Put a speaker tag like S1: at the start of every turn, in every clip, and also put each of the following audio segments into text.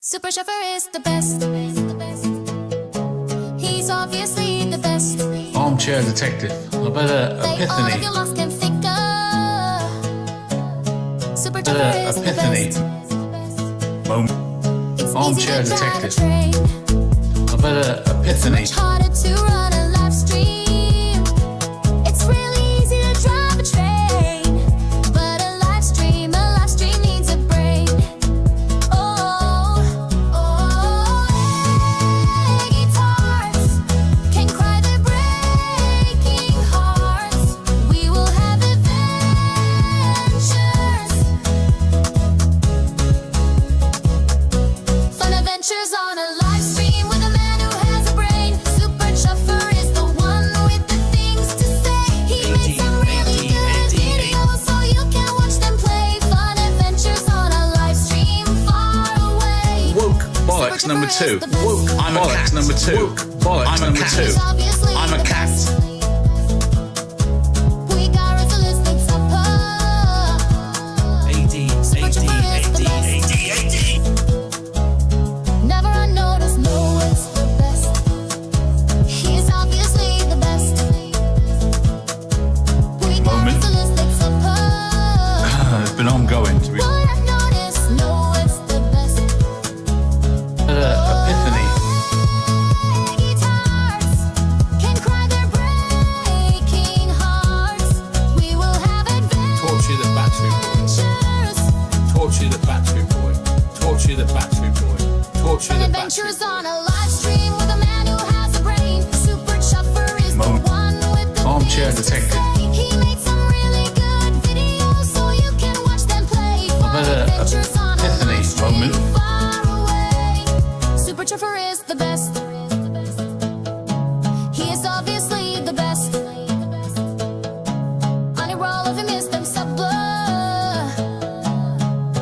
S1: Super Chauffeur is the best. He's obviously the best.
S2: Armchair Detective. I've had an epiphany.
S1: Super Chauffeur is the best.
S2: Armchair Detective. I've had an epiphany.
S1: It's harder to run a live stream. It's really easy to drive a train, but a live stream needs a brain. Oh, guitars can cry their breaking hearts. We will have adventures, fun adventures on a live stream with a man who has a brain. Super Chuffer is the one with the things to say. He makes some really good videos so you can watch them play. Fun adventures on a live stream far away.
S2: Woke bollocks number 2. I'm a cat number 2. I'm a cat. I'm a cat.
S1: We got resolution supper. Never unnoticed, no, it's the best. He's obviously the best. We got
S2: Moment.
S1: resolution supper.
S2: It's been ongoing to be
S1: What I've noticed, no, it's the best.
S2: epiphany.
S1: Guitars can cry their breaking hearts. We will have
S2: Torture the battery boy.
S1: adventures,
S2: Torture the battery boy. Torture the battery boy. Torture
S1: fun
S2: the
S1: adventures
S2: battery
S1: on a live stream with a man who has a brain. Super Chuffer is the
S2: Moment.
S1: one with the
S2: Armchair
S1: things to
S2: Detective.
S1: say. He makes some really good videos so you can watch them play. Fun
S2: had a
S1: adventures on a
S2: epiphany
S1: live stream
S2: moment.
S1: far away. Super Chuffer is the best. He is obviously the best. On a roll of him is them subler.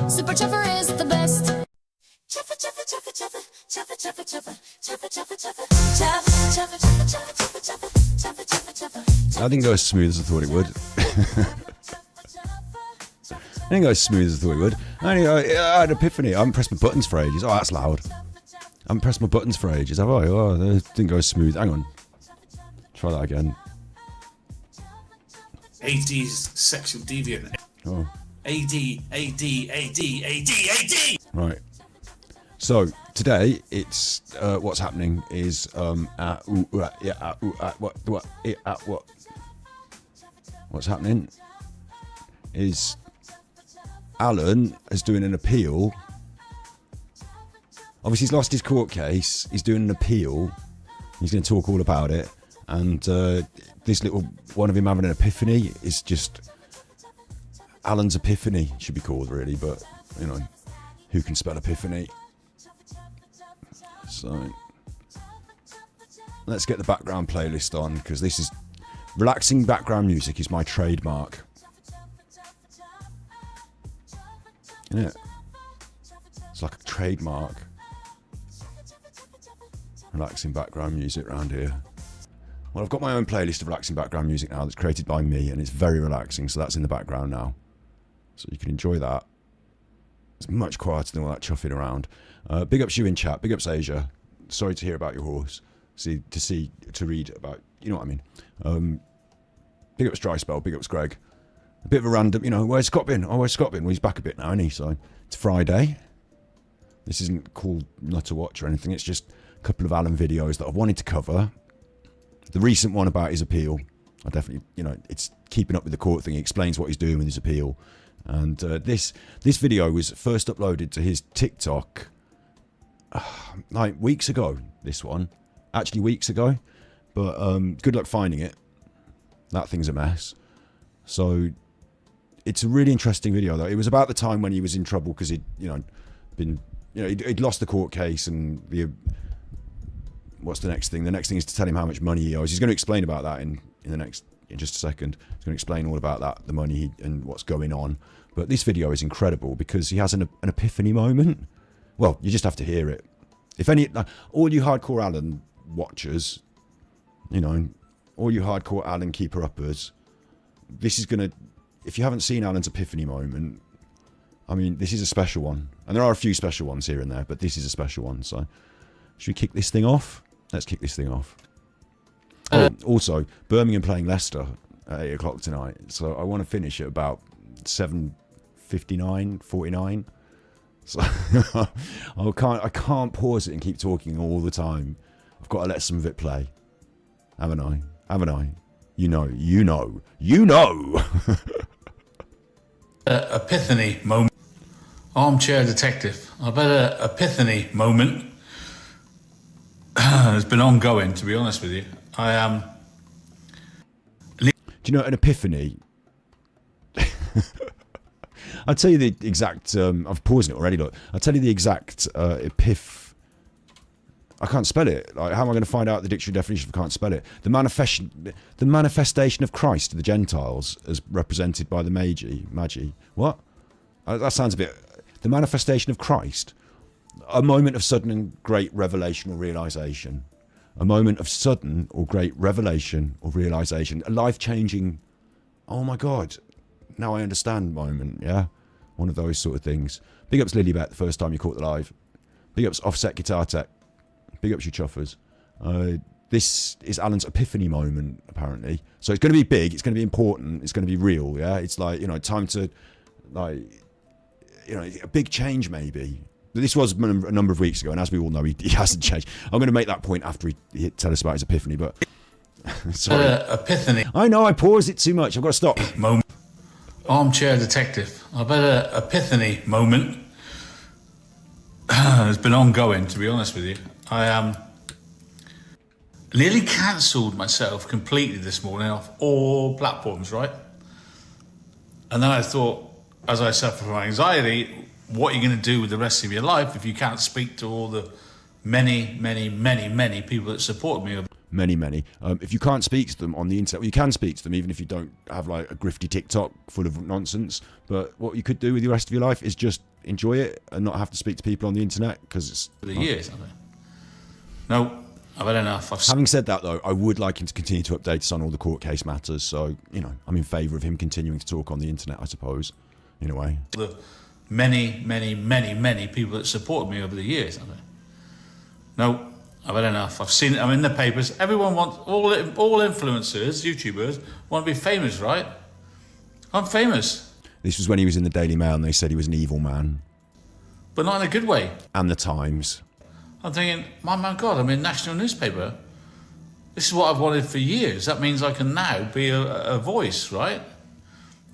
S1: Super Chuffer is the best. Chuffer, chuffer, chuffer, chuffer, chuffer, chuffer, chuffer, chuffer, chuffer, chuffer, chuffer, chuffer, chuffer, chuffer, chuffer, chuffer, chuffer, chuffer, chuffer.
S3: That didn't go as smooth as I thought it would. It didn't go as smooth as I thought it would. I had an epiphany. I haven't pressed my buttons for ages. Oh, that's loud. I haven't pressed my buttons for ages, have I? Oh, that didn't go as smooth. Hang on. Try that again.
S2: 80s sexual deviant.
S3: Oh,
S2: AD.
S3: right. So, today, it's, what's happening is, what's happening is Allan is doing an appeal. Obviously, he's lost his court case. He's doing an appeal. He's going to talk all about it. And this little one of him having an epiphany is just Allan's epiphany, it should be called, really. But, you know, who can spell epiphany? So, let's get the background playlist on, because this is relaxing background music is my trademark. Isn't it? It's like a trademark. Relaxing background music around here. Well, I've got my own playlist of relaxing background music now that's created by me, and it's very relaxing, so that's in the background now. So you can enjoy that. It's much quieter than all that chuffing around. Big ups you in chat. Big ups Asia. Sorry to hear about your horse. To read about, you know what I mean. Big ups Dry Spell. Big ups Greg. A bit of a random, you know, where's Scott been? Oh, where's Scott been? Well, he's back a bit now, isn't he? So it's Friday. This isn't called Not to Watch or anything. It's just a couple of Allan videos that I've wanted to cover. The recent one about his appeal, I definitely, you know, it's keeping up with the court thing. He explains what he's doing with his appeal. And this video was first uploaded to his TikTok like weeks ago, this one. Actually weeks ago. But good luck finding it. That thing's a mess. So it's a really interesting video, though. It was about the time when he was in trouble because he'd, you know, been, you know, he'd lost the court case and the what's the next thing? The next thing is to tell him how much money he owes. He's going to explain about that in just a second. He's going to explain all about that, the money and what's going on. But this video is incredible because he has an epiphany moment. Well, you just have to hear it. If any, all you hardcore Allan watchers, you know, all you hardcore Allan keeper-uppers, this is going to, if you haven't seen Allan's epiphany moment, I mean, this is a special one. And there are a few special ones here and there, but this is a special one. So, should we kick this thing off? Let's kick this thing off. Also, Birmingham playing Leicester at 8 o'clock tonight. So, I want to finish at about 7:59, 49. So, I can't pause it and keep talking all the time. I've got to let some of it play. Haven't I? Haven't I? You know.
S4: Epiphany moment. Armchair Detective. I've had an epiphany moment. It's been ongoing, to be honest with you. I am.
S3: Do you know an epiphany? I'll tell you the exact. I've paused it already. Look, I'll tell you the exact I can't spell it. Like, how am I going to find out the dictionary definition if I can't spell it? The manifestation of Christ to the Gentiles, as represented by the Magi. What? That sounds a bit. The manifestation of Christ, a moment of sudden and great revelation or realization. A moment of sudden or great revelation or realization. A life-changing. Oh my God! Now I understand moment. Yeah, one of those sort of things. Big ups Lilybet, the first time you caught the live. Big ups Offset Guitar Tech. Big ups you chuffers. This is Allan's epiphany moment, apparently. So it's going to be big. It's going to be important. It's going to be real. Yeah, it's like, you know, time to, like, you know, a big change maybe. But this was a number of weeks ago, and as we all know, he hasn't changed. I'm going to make that point after he tell us about his epiphany. But sorry,
S4: Epiphany.
S3: I know I paused it too much. I've got to stop.
S4: Moment. Armchair Detective. I've had an epiphany moment. It's been ongoing, to be honest with you. I nearly cancelled myself completely this morning off all platforms, right? And then I thought, as I suffer from anxiety, what are you going to do with the rest of your life if you can't speak to all the many people that support me?
S3: Many. If you can't speak to them on the internet, well, you can speak to them even if you don't have like a grifty TikTok full of nonsense. But what you could do with the rest of your life is just enjoy it and not have to speak to people on the internet because it's...
S4: For the years, haven't I? No, I've had enough.
S3: Having said that, though, I would like him to continue to update us on all the court case matters. So, you know, I'm in favour of him continuing to talk on the internet, I suppose, in a way.
S4: The many people that supported me over the years, haven't I? No, I've had enough. I've seen it. I'm in the papers. Everyone wants, all influencers, YouTubers, want to be famous, right? I'm famous.
S3: This was when he was in the Daily Mail and they said he was an evil man.
S4: But not in a good way.
S3: And the Times.
S4: I'm thinking, my God, I'm in national newspaper. This is what I've wanted for years. That means I can now be a voice, right?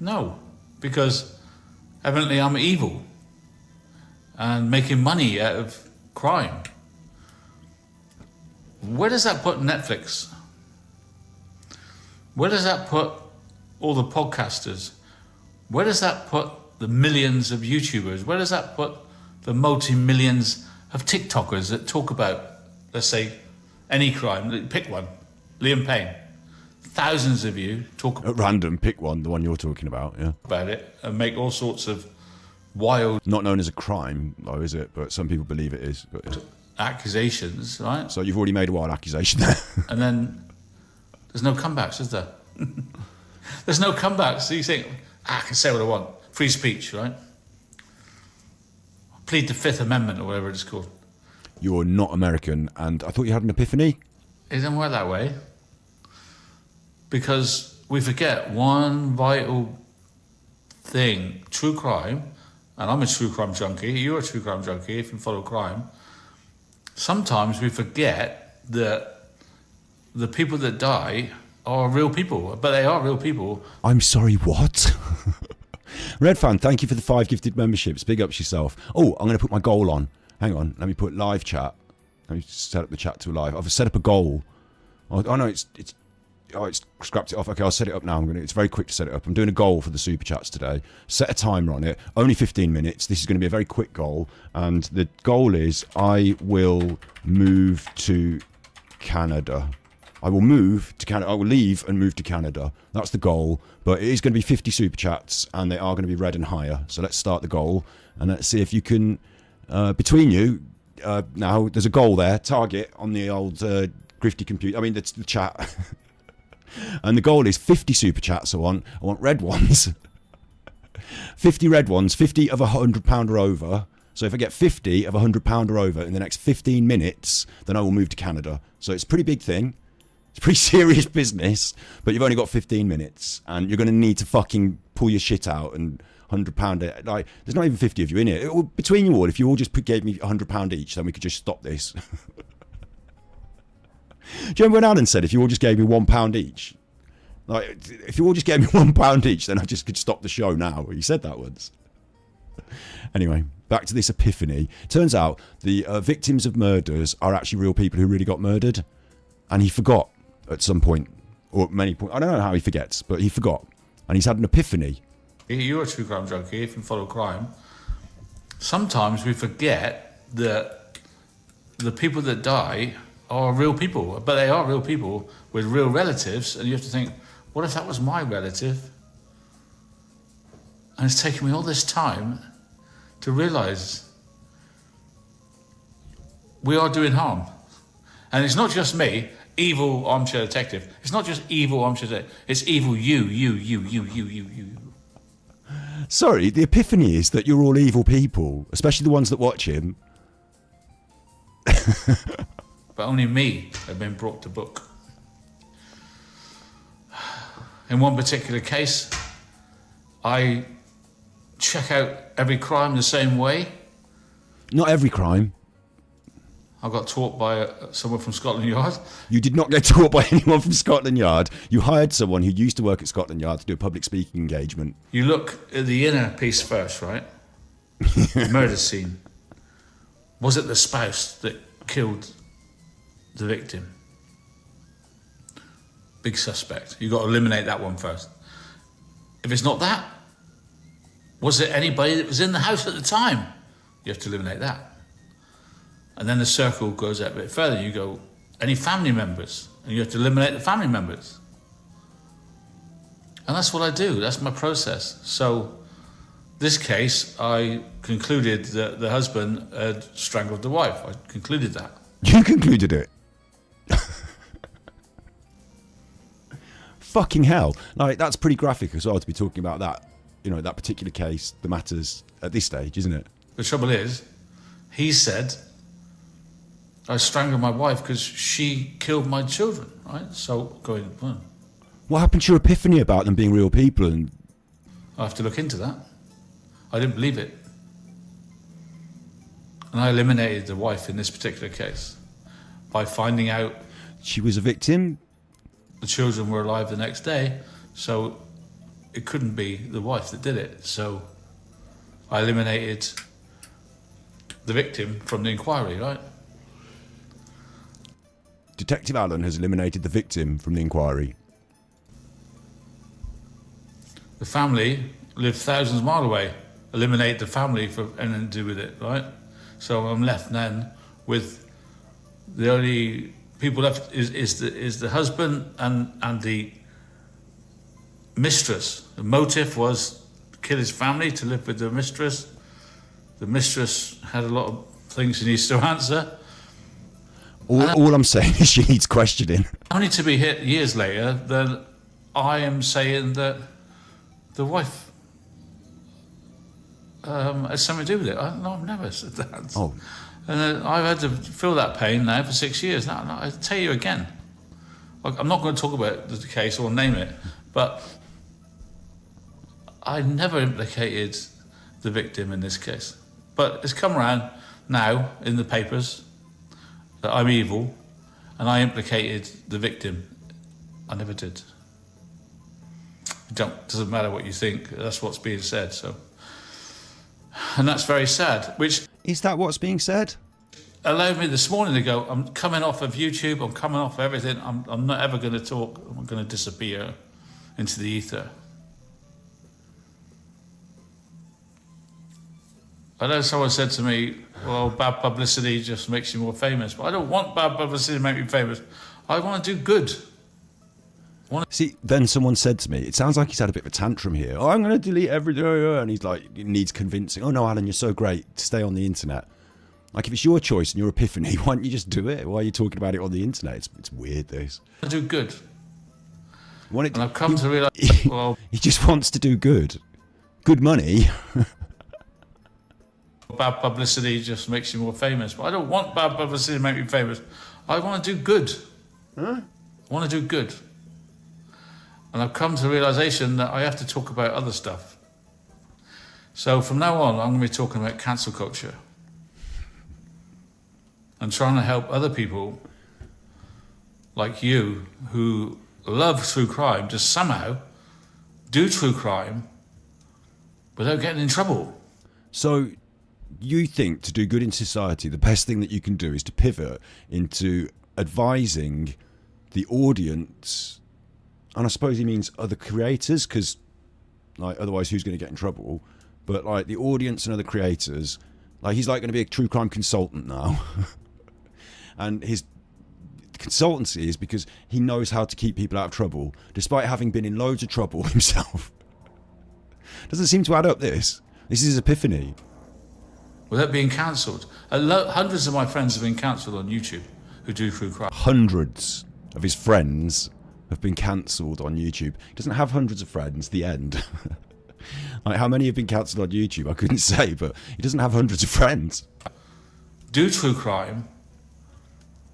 S4: No, because evidently I'm evil and making money out of crime. Where does that put Netflix? Where does that put all the podcasters? Where does that put the millions of YouTubers? Where does that put the multi-millions of TikTokers that talk about, let's say, any crime? Pick one. Liam Payne. Thousands of you talk
S3: At random, pick one, the one you're talking about, yeah.
S4: About it and make all sorts of wild...
S3: Not known as a crime, though, is it? But some people believe it is. But, yeah.
S4: Accusations, right?
S3: So you've already made a wild accusation there.
S4: And then there's no comebacks, is there? There's no comebacks. So you think, I can say what I want. Free speech, right? Plead the Fifth Amendment or whatever it's called.
S3: You're not American, and I thought you had an epiphany.
S4: It doesn't work that way. Because we forget one vital thing, true crime, and I'm a true crime junkie, you're a true crime junkie if you follow crime. Sometimes we forget that the people that die are real people, but they are real people.
S3: I'm sorry, what? Red Fan, thank you for the 5 gifted memberships. Big ups yourself. Oh, I'm going to put my goal on. Hang on, let me put live chat. Let me set up the chat to live. I've set up a goal. Oh no, it's scrapped it off. Okay, I'll set it up now. It's very quick to set it up. I'm doing a goal for the super chats today. Set a timer on it. Only 15 minutes. This is going to be a very quick goal. And the goal is I will move to Canada. I will move to Canada. I will leave and move to Canada. That's the goal. But it is going to be 50 super chats, and they are going to be read and higher. So let's start the goal, and let's see if you can, between you, now there's a goal there. Target on the old grifty computer. I mean, the chat. And the goal is 50 super chats. I want red ones. 50 red ones. 50 of £100 or over. So if I get 50 of £100 or over in the next 15 minutes, then I will move to Canada. So it's a pretty big thing. It's pretty serious business, but you've only got 15 minutes, and you're going to need to fucking pull your shit out. And £100, like, there's not even 50 of you in here. Between you all, if you all just gave me £100 each, then we could just stop this. Do you remember when Allan said if you all just gave me £1 each? Like, if you all just gave me £1 each, then I just could stop the show now. He said that once. Anyway, back to this epiphany. Turns out the victims of murders are actually real people who really got murdered, and he forgot at some point, or at many points. I don't know how he forgets, but he forgot, and he's had an epiphany.
S4: You're a true crime junkie if you follow crime. Sometimes we forget that the people that die are real people, but they are real people with real relatives, and you have to think, what if that was my relative? And it's taken me all this time to realise we are doing harm. And it's not just me, evil armchair detective. It's not just evil armchair detective. It's evil you.
S3: Sorry, the epiphany is that you're all evil people, especially the ones that watch him.
S4: But only me have been brought to book. In one particular case, I check out every crime the same way.
S3: Not every crime.
S4: I got taught by someone from Scotland Yard.
S3: You did not get taught by anyone from Scotland Yard. You hired someone who used to work at Scotland Yard to do a public speaking engagement.
S4: You look at the inner piece first, right? Murder scene. Was it the spouse that killed the victim? Big suspect. You've got to eliminate that one first. If it's not that, was it anybody that was in the house at the time? You have to eliminate that. And then the circle goes out a bit further. You go, any family members? And you have to eliminate the family members. And that's what I do. That's my process. So this case, I concluded that the husband had strangled the wife. I concluded that.
S3: You concluded it? Fucking hell. Like, that's pretty graphic as well to be talking about that, you know, that particular case, the matters at this stage, isn't it?
S4: The trouble is, he said, I strangled my wife because she killed my children, right? So going, well,
S3: What happened to your epiphany about them being real people? And
S4: I have to look into that. I didn't believe it. And I eliminated the wife in this particular case by finding out
S3: she was a victim?
S4: the children were alive the next day, so it couldn't be the wife that did it. So I eliminated the victim from the inquiry, right?
S3: Detective Allan has eliminated the victim from the inquiry.
S4: The family lived thousands of miles away. Eliminate the family for anything to do with it, right? So I'm left then with the only people left is the husband and the mistress. The motive was to kill his family, to live with the mistress. The mistress had a lot of things she needs to answer.
S3: All I'm saying is she needs questioning.
S4: Only to be hit years later, then I am saying that the wife has something to do with it. No, I've never said that.
S3: Oh.
S4: And I've had to feel that pain now for 6 years. Now, I tell you again, I'm not going to talk about the case or name it, but I never implicated the victim in this case. But it's come around now in the papers that I'm evil and I implicated the victim. I never did. Doesn't matter what you think, that's what's being said. So, and that's very sad, which
S3: Is that what's being said?
S4: allowed me this morning to go, I'm coming off of YouTube, I'm coming off everything, I'm not ever going to talk, I'm going to disappear into the ether. I know someone said to me, well, bad publicity just makes you more famous. But I don't want bad publicity to make me famous. I want to do good.
S3: See, then someone said to me, it sounds like he's had a bit of a tantrum here. Oh, I'm going to delete everything. And he's like, it needs convincing. Oh, no, Alan, you're so great. Stay on the internet. Like, if it's your choice and your epiphany, why don't you just do it? Why are you talking about it on the internet? It's weird, this.
S4: I do good.
S3: And
S4: I've come to realise, well...
S3: He just wants to do good. Good money.
S4: Bad publicity just makes you more famous. But I don't want bad publicity to make me famous. I want to do good.
S3: Huh?
S4: I want to do good. And I've come to the realisation that I have to talk about other stuff. So from now on, I'm going to be talking about cancel culture. And trying to help other people like you who love true crime to somehow do true crime without getting in trouble.
S3: So you think to do good in society, the best thing that you can do is to pivot into advising the audience, and I suppose he means other creators, because like otherwise who's going to get in trouble, but like the audience and other creators, like he's like going to be a true crime consultant now. And his consultancy is because he knows how to keep people out of trouble despite having been in loads of trouble himself. Doesn't seem to add up, this is his epiphany.
S4: Without being cancelled. Hundreds of my friends have been cancelled on YouTube who do true crime.
S3: Hundreds of his friends have been cancelled on YouTube. He doesn't have hundreds of friends, the end. Like, how many have been cancelled on YouTube? I couldn't say, but he doesn't have hundreds of friends.
S4: Do true crime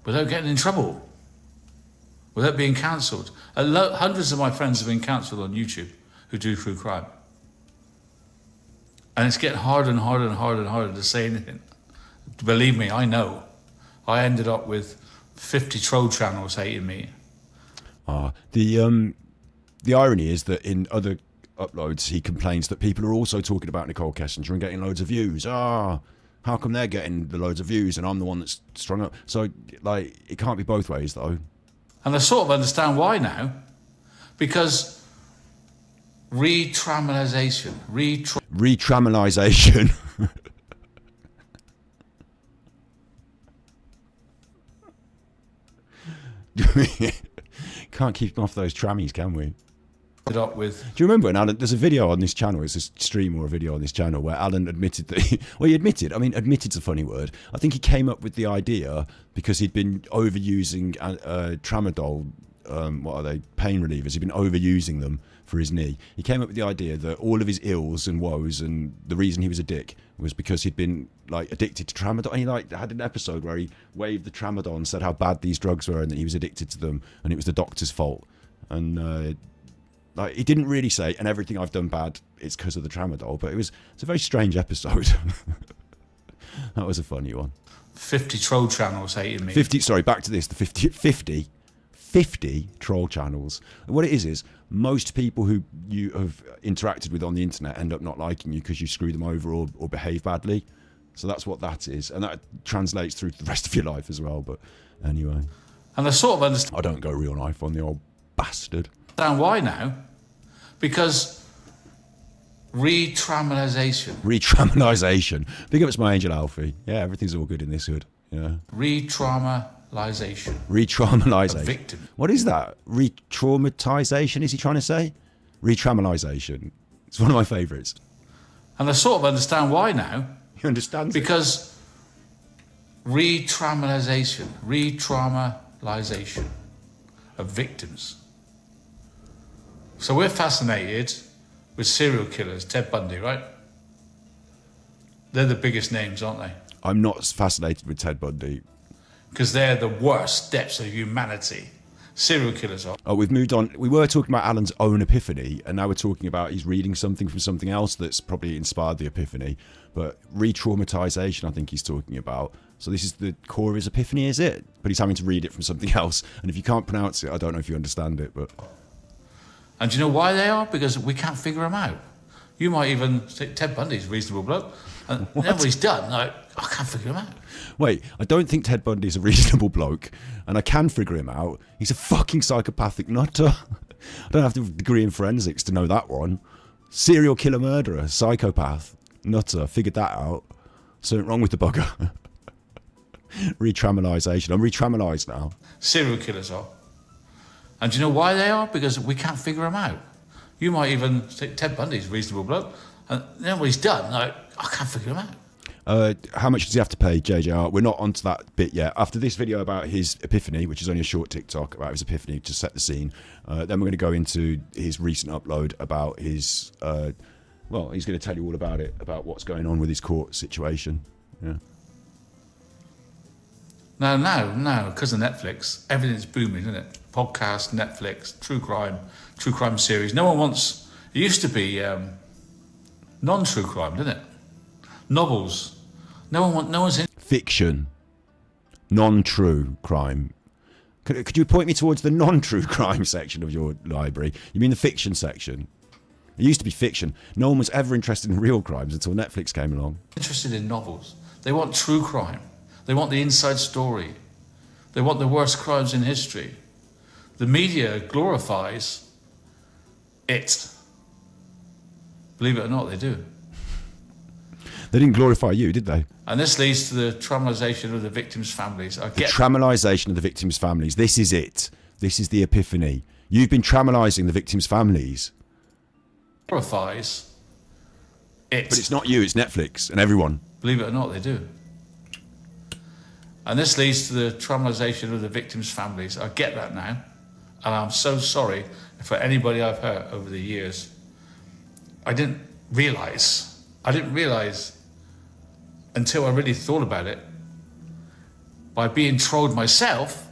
S4: without getting in trouble. Without being cancelled. Hundreds of my friends have been cancelled on YouTube who do true crime. And it's getting harder and harder and harder and harder to say anything. Believe me, I know. I ended up with 50 troll channels hating me.
S3: The irony is that in other uploads he complains that people are also talking about Nicole Kessinger and getting loads of views. How come they're getting the loads of views and I'm the one that's strung up? So, like, it can't be both ways, though.
S4: And I sort of understand why now. Because retraumatization.
S3: Retraumatization. Can't keep off those trammies, can we?
S4: Up with.
S3: Do you remember when Alan, there's a video on this channel, it's a stream or a video on this channel where Alan admitted that admitted's a funny word. I think he came up with the idea because he'd been overusing tramadol, what are they, pain relievers. He'd been overusing them for his knee. He came up with the idea that all of his ills and woes and the reason he was a dick was because he'd been like addicted to tramadol. And he like had an episode where he waved the tramadol and said how bad these drugs were and that he was addicted to them and it was the doctor's fault. And like, he didn't really say, and everything I've done bad, it's because of the tramadol, but it's a very strange episode. That was a funny one.
S4: 50 troll channels hating me.
S3: 50, sorry, back to this, the 50 troll channels. And what it is most people who you have interacted with on the internet end up not liking you because you screw them over or behave badly. So that's what that is. And that translates through to the rest of your life as well. But anyway.
S4: And I sort of understand.
S3: I don't go real life on the old bastard.
S4: Why now? Because retraumatization.
S3: Retraumatization. Big ups my angel Alfie. Yeah, everything's all good in this hood. Yeah.
S4: Retraumatization.
S3: Retraumatization.
S4: A victim.
S3: What is that? Retraumatization, is he trying to say? Retraumatization. It's one of my favourites.
S4: And I sort of understand why now.
S3: He understands
S4: because retraumatization of victims. So we're fascinated with serial killers, Ted Bundy, right? They're the biggest names, aren't they?
S3: I'm not fascinated with Ted Bundy.
S4: Because they're the worst depths of humanity. Serial killers are.
S3: Oh, we've moved on. We were talking about Alan's own epiphany, and now we're talking about he's reading something from something else that's probably inspired the epiphany. But re-traumatization, I think he's talking about. So this is the core of his epiphany, is it? But he's having to read it from something else. And if you can't pronounce it, I don't know if you understand it, but...
S4: And do you know why they are? Because we can't figure them out. You might even say Ted Bundy's a reasonable bloke. And then what he's done, like, I can't figure him out.
S3: Wait, I don't think Ted Bundy's a reasonable bloke, and I can figure him out. He's a fucking psychopathic nutter. I don't have to have a degree in forensics to know that one. Serial killer murderer, psychopath, nutter, figured that out. Something wrong with the bugger. Retraumatization. I'm retraumatized now.
S4: Serial killers are. And do you know why they are? Because we can't figure them out. You might even think Ted Bundy's a reasonable bloke, and then what he's done, like, I can't figure him out.
S3: How much does he have to pay, JJR? We're not onto that bit yet. After this video about his epiphany, which is only a short TikTok about his epiphany to set the scene, then we're going to go into his recent upload about his, well, he's going to tell you all about it, about what's going on with his court situation. Yeah.
S4: Now, because of Netflix, everything's booming, isn't it? Podcast, Netflix, true crime series. No one wants. It used to be non-true crime, didn't it? Novels. No one's in.
S3: Fiction. Non-true crime. Could you point me towards the non-true crime section of your library? You mean the fiction section? It used to be fiction. No one was ever interested in real crimes until Netflix came along.
S4: Interested in novels. They want true crime. They want the inside story. They want the worst crimes in history. The media glorifies it. Believe it or not, they do.
S3: They didn't glorify you, did they?
S4: And this leads to the traumatization of the victims' families.
S3: The traumatization of the victims' families. This is it. This is the epiphany. You've been traumatizing the victims' families.
S4: Glorifies it.
S3: But it's not you, it's Netflix and everyone.
S4: Believe it or not, they do. And this leads to the traumatization of the victims' families. I get that now. And I'm so sorry for anybody I've hurt over the years. I didn't realise until I really thought about it, by being trolled myself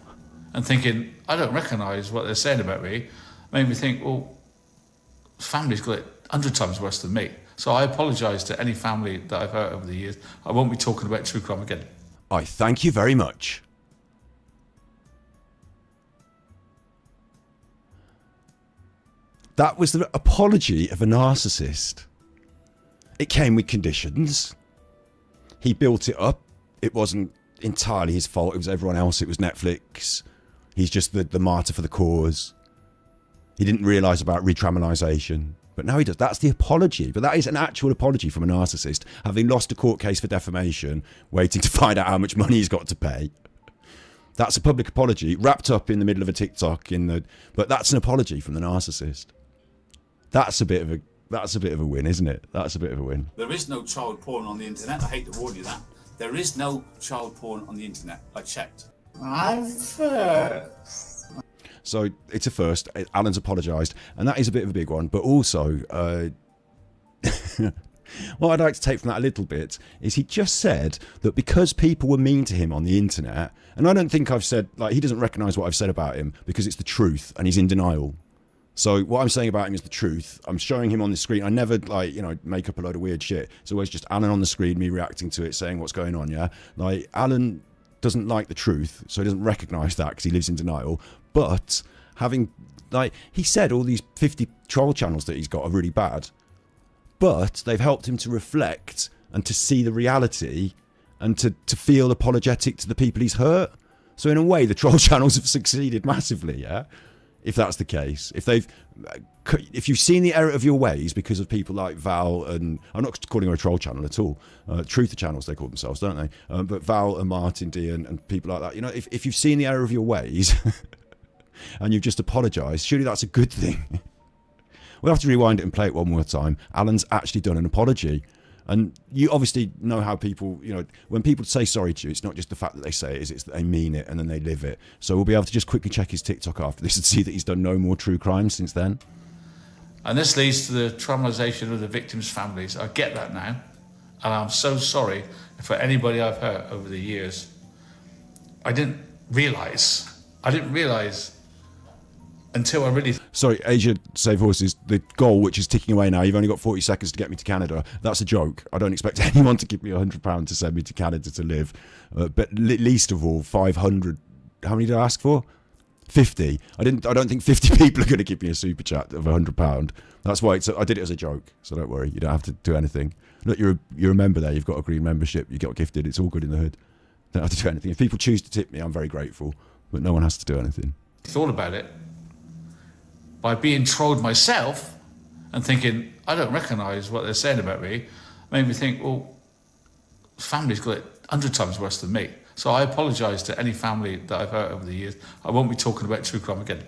S4: and thinking, I don't recognise what they're saying about me, made me think, well, family's got it 100 times worse than me. So I apologise to any family that I've hurt over the years. I won't be talking about true crime again.
S3: I thank you very much. That was the apology of a narcissist. It came with conditions. He built it up. It wasn't entirely his fault. It was everyone else. It was Netflix. He's just the martyr for the cause. He didn't realise about retraumatization. But now he does. That's the apology. But that is an actual apology from a narcissist, having lost a court case for defamation, waiting to find out how much money he's got to pay. That's a public apology, wrapped up in the middle of a TikTok. But that's an apology from the narcissist. That's a bit of a win, isn't it? That's a bit of a win.
S2: There is no child porn on the internet. I hate to warn you that. There is no child porn on the internet. I checked.
S3: So it's a first. Allan's apologised, and that is a bit of a big one. But also, what I'd like to take from that a little bit is he just said that because people were mean to him on the internet, and I don't think I've said, like, he doesn't recognise what I've said about him because it's the truth, and he's in denial. So what I'm saying about him is the truth. I'm showing him on the screen. I never, like, make up a load of weird shit. It's always just Allan on the screen, me reacting to it, saying what's going on, yeah? Like, Allan doesn't like the truth, so he doesn't recognise that because he lives in denial. But having, like, he said all these 50 troll channels that he's got are really bad. But they've helped him to reflect and to see the reality and to feel apologetic to the people he's hurt. So in a way, the troll channels have succeeded massively, yeah? If that's the case, if you've seen the error of your ways because of people like Val, and I'm not calling her a troll channel at all, truther channels they call themselves, don't they? But Val and Martin D and people like that, if you've seen the error of your ways and you've just apologised, surely that's a good thing. We'll have to rewind it and play it one more time. Allan's actually done an apology. And you obviously know how people, when people say sorry to you, it's not just the fact that they say it, it's that they mean it and then they live it. So we'll be able to just quickly check his TikTok after this and see that he's done no more true crimes since then.
S4: And this leads to the traumatization of the victims' families. I get that now. And I'm so sorry for anybody I've hurt over the years. I didn't realise until I really...
S3: Sorry, Asia Save Horses, the goal, which is ticking away now, you've only got 40 seconds to get me to Canada. That's a joke. I don't expect anyone to give me £100 to send me to Canada to live. But least of all, 500... How many did I ask for? 50. I don't think 50 people are going to give me a super chat of £100. That's why I did it as a joke, so don't worry. You don't have to do anything. Look, you're a member there. You've got a green membership. You got gifted. It's all good in the hood. Don't have to do anything. If people choose to tip me, I'm very grateful. But no one has to do anything.
S4: Thought about it. By being trolled myself and thinking, I don't recognise what they're saying about me, made me think, well, family's got it 100 times worse than me. So I apologise to any family that I've hurt over the years. I won't be talking about true crime again.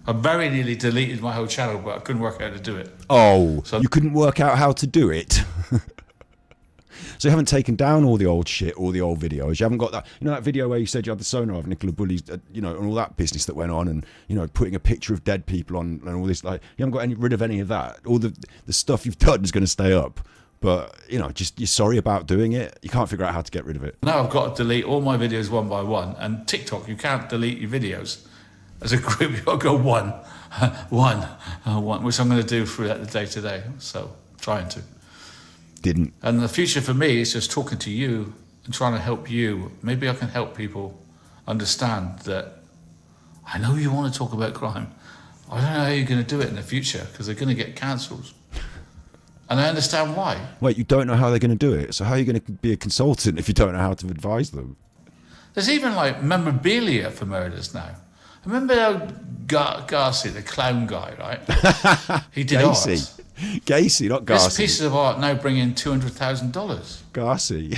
S4: I very nearly deleted my whole channel, but I couldn't work out how to do it.
S3: Oh,
S4: So-
S3: you couldn't work out how to do it? So you haven't taken down all the old shit, all the old videos. You haven't got that, that video where you said you had the sonar of Nicola Bulley's, and all that business that went on, and putting a picture of dead people on and all this. Like, you haven't got rid of any of that. All the stuff you've done is going to stay up. But just you're sorry about doing it. You can't figure out how to get rid of it.
S4: Now I've got to delete all my videos one by one. And TikTok, you can't delete your videos. As a group, you've got to go one, which I'm going to do throughout the day today. So, trying to.
S3: Didn't.
S4: And the future for me is just talking to you and trying to help you. Maybe I can help people understand that I know you want to talk about crime. I don't know how you're going to do it in the future because they're going to get cancelled. And I understand why.
S3: Wait, you don't know how they're going to do it. So how are you going to be a consultant if you don't know how to advise them?
S4: There's even like memorabilia for murders now. I remember Garcia, the clown guy, right? He did
S3: Gacy.
S4: art.
S3: Gacy, not
S4: This
S3: Garcia.
S4: piece of art now bring in $200,000.
S3: Garcia.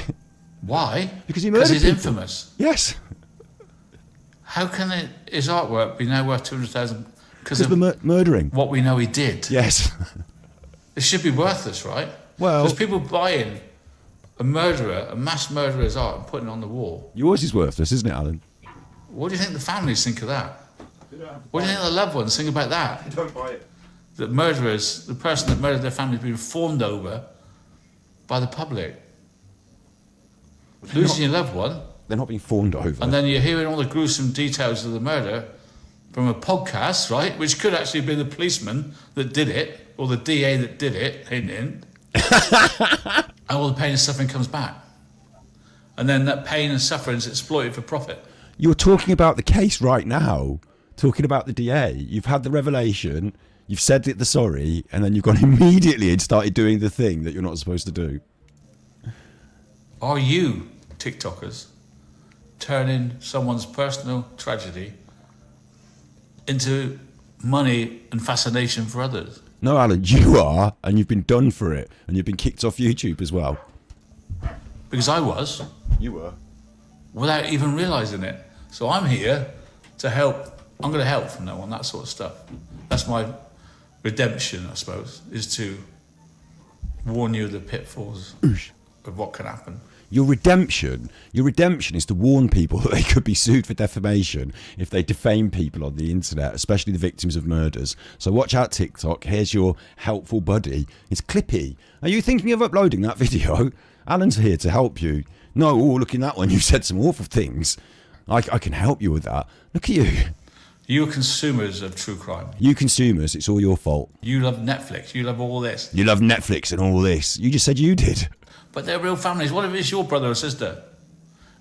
S4: Why?
S3: Because he murdered
S4: he's
S3: people.
S4: infamous.
S3: Yes.
S4: How can his artwork be now worth $200,000? Because
S3: Because
S4: of
S3: of murdering.
S4: what we know he did.
S3: Yes.
S4: It should be worthless, right?
S3: Well-
S4: There's people buying a mass murderer's art and putting it on the wall.
S3: Yours is worthless, isn't it, Alan?
S4: What do you think the families think of that? What do you think the loved ones think about that?
S3: Don't buy it.
S4: The murderers, the person that murdered their family has been fawned over by the public. Losing your loved one,
S3: They're not being fawned over.
S4: and then you're hearing all the gruesome details of the murder from a podcast, right? Which could actually be the policeman that did it, or the DA that did it, hint, hint. And all the pain and suffering comes back. And then that pain and suffering is exploited for profit.
S3: You're talking about the case right now. Talking about the DA. You've had the revelation. You've said that they're sorry, and then you've gone immediately and started doing the thing that you're not supposed to do.
S4: Are you, TikTokers, turning someone's personal tragedy into money and fascination for others?
S3: No, Alan, you are, and you've been done for it, and you've been kicked off YouTube as well.
S4: Because I was,
S3: You were.
S4: without even realising it. So I'm here to help. I'm going to help from now on, that sort of stuff. That's my redemption, I suppose, is to warn you of the pitfalls of what can happen.
S3: Your redemption is to warn people that they could be sued for defamation if they defame people on the internet, especially the victims of murders. So watch out, TikTok. Here's your helpful buddy. It's Clippy. Are you thinking of uploading that video? Alan's here to help you. No, look in that one. You've said some awful things. I can help you with that. Look at you.
S4: You are consumers of true crime.
S3: You consumers, it's all your fault.
S4: You love Netflix. You love all this.
S3: You love Netflix and all this. You just said you did.
S4: But they're real families. What if it's your brother or sister?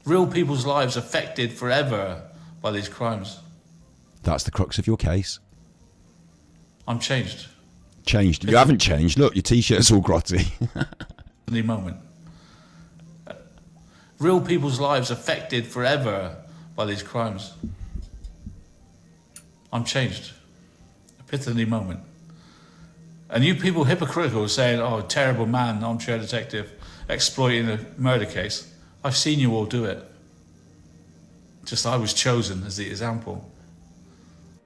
S4: Real people's lives affected forever by these crimes.
S3: That's the crux of your case.
S4: I'm changed.
S3: Changed. You haven't changed. Look, your t-shirt's all grotty.
S4: In the moment. Real people's lives affected forever by these crimes. I'm changed. Epiphany moment. And you people hypocritical saying, oh, terrible man, armchair detective, exploiting a murder case. I've seen you all do it. Just I was chosen as the example.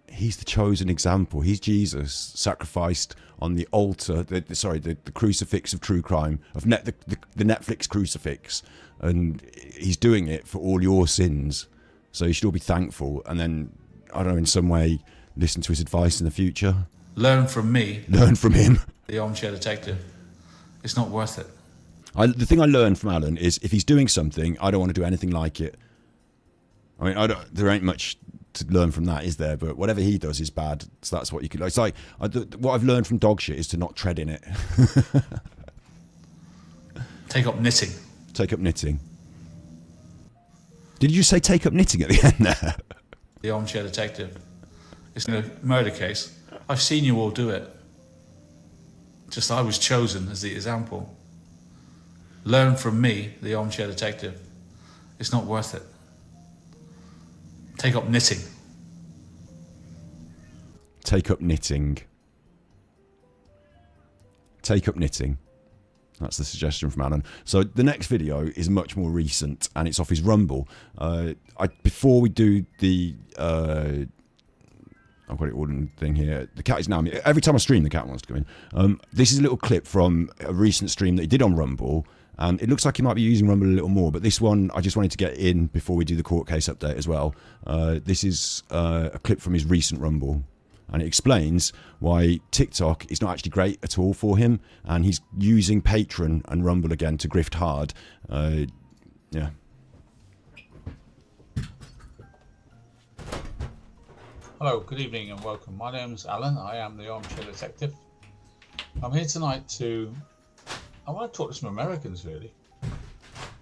S3: He's the chosen example. He's Jesus, sacrificed on the altar, the crucifix of true crime, of the Netflix crucifix. And he's doing it for all your sins. So you should all be thankful. And then, I don't know, in some way, listen to his advice in the future.
S4: Learn from me,
S3: Learn from him.
S4: the armchair detective. It's not worth it.
S3: The thing I learned from Alan is if he's doing something, I don't want to do anything like it. I mean, there ain't much to learn from that, is there? But whatever he does is bad. So that's what you could. It's like what I've learned from dog shit is to not tread in it.
S4: Take up knitting.
S3: Take up knitting. Did you say take up knitting at the end there?
S4: The armchair detective. It's in a murder case. I've seen you all do it. Just I was chosen as the example. Learn from me, the armchair detective. It's not worth it. Take up knitting.
S3: Take up knitting. Take up knitting. That's the suggestion from Allan. So the next video is much more recent, and it's off his Rumble. Before we do the... I've got it all in the thing here. The cat is now... Every time I stream, the cat wants to come in. This is a little clip from a recent stream that he did on Rumble, and it looks like he might be using Rumble a little more, but this one I just wanted to get in before we do the court case update as well. This is a clip from his recent Rumble, and it explains why TikTok is not actually great at all for him, and he's using Patreon and Rumble again to grift hard. Yeah.
S4: Hello, good evening and welcome. My name's Allan. I am the Armchair Detective. I'm here tonight I want to talk to some Americans, really.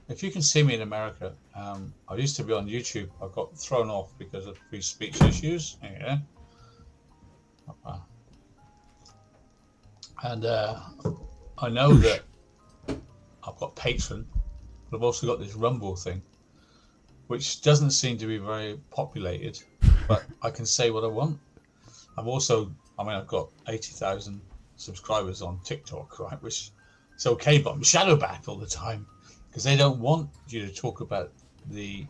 S4: If you can see me in America, I used to be on YouTube. I got thrown off because of free speech issues. Yeah. And I know that I've got Patreon, but I've also got this Rumble thing, which doesn't seem to be very populated, but I can say what I want. I've got 80,000 subscribers on TikTok, right? Which is okay, but I'm shadow banned all the time because they don't want you to talk about the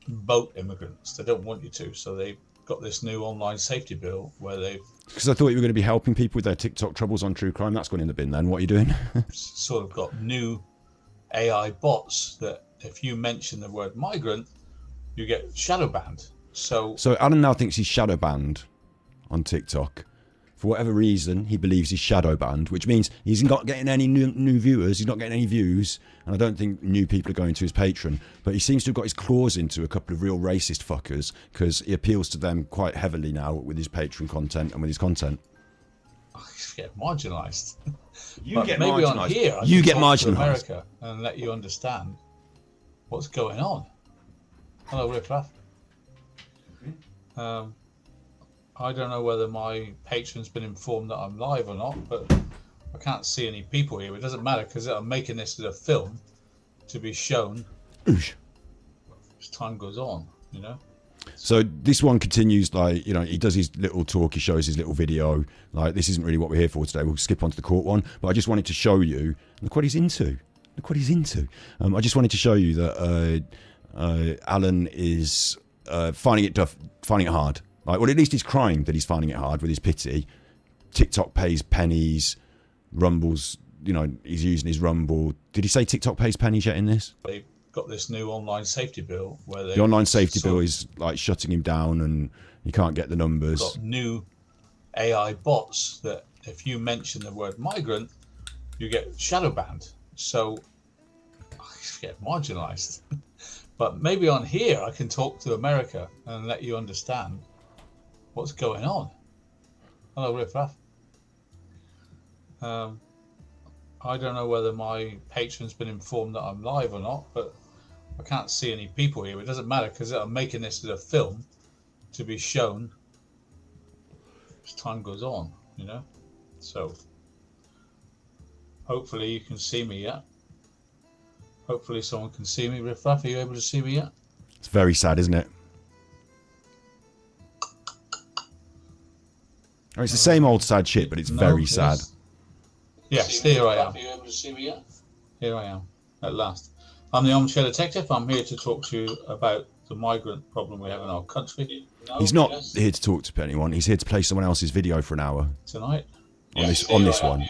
S4: boat immigrants. They don't want you to, so they've got this new online safety bill where they've...
S3: Because I thought you were going to be helping people with their TikTok troubles on true crime. That's gone in the bin then. What are you doing?
S4: sort of got new AI bots that if you mention the word migrant, you get shadow banned. So
S3: Allan now thinks he's shadow banned on TikTok. For whatever reason, he believes he's shadow banned, which means he's not getting any new viewers, he's not getting any views, and I don't think new people are going to his Patreon. But he seems to have got his claws into a couple of real racist fuckers because he appeals to them quite heavily now with his Patreon content and with his content.
S4: I get marginalised.
S3: You get
S4: maybe
S3: marginalised.
S4: On here,
S3: you get
S4: marginalised.
S3: marginalised.
S4: America and let you understand what's going on. Hello, Riff Raff. I don't know whether my patron's been informed that I'm live or not, but I can't see any people here. It doesn't matter because I'm making this as a film to be shown as time goes on, you know.
S3: So this one continues, like, you know, he does his little talk, he shows his little video. Like, this isn't really what we're here for today. We'll skip on to the court one, but I just wanted to show you, look what he's into. Look what he's into. I just wanted to show you that Allan is finding it hard. Like, well, at least he's crying that he's finding it hard with his pity. TikTok pays pennies. Rumble's, you know, he's using his Rumble. Did he say TikTok pays pennies yet in this?
S4: They've got this new online safety bill where
S3: the online safety bill is like shutting him down and he can't get the numbers.
S4: Got new AI bots that if you mention the word migrant, you get shadow banned. So I get marginalised. But maybe on here I can talk to America and let you understand what's going on. Hello, Riff Raff. I don't know whether my patron's been informed that I'm live or not, but I can't see any people here. It doesn't matter because I'm making this as a film to be shown as time goes on, you know. So hopefully you can see me yet. Hopefully someone can see me. Riff Raff, are you able to see me yet?
S3: It's very sad, isn't it? Oh, it's the same old sad shit, but it's very sad.
S4: Yes, here I am. Are you able to see me yet? Here I am, at last. I'm the Armchair Detective. I'm here to talk to you about the migrant problem we have in our country.
S3: He's not here to talk to anyone. He's here to play someone else's video for an hour.
S4: Tonight?
S3: On this one.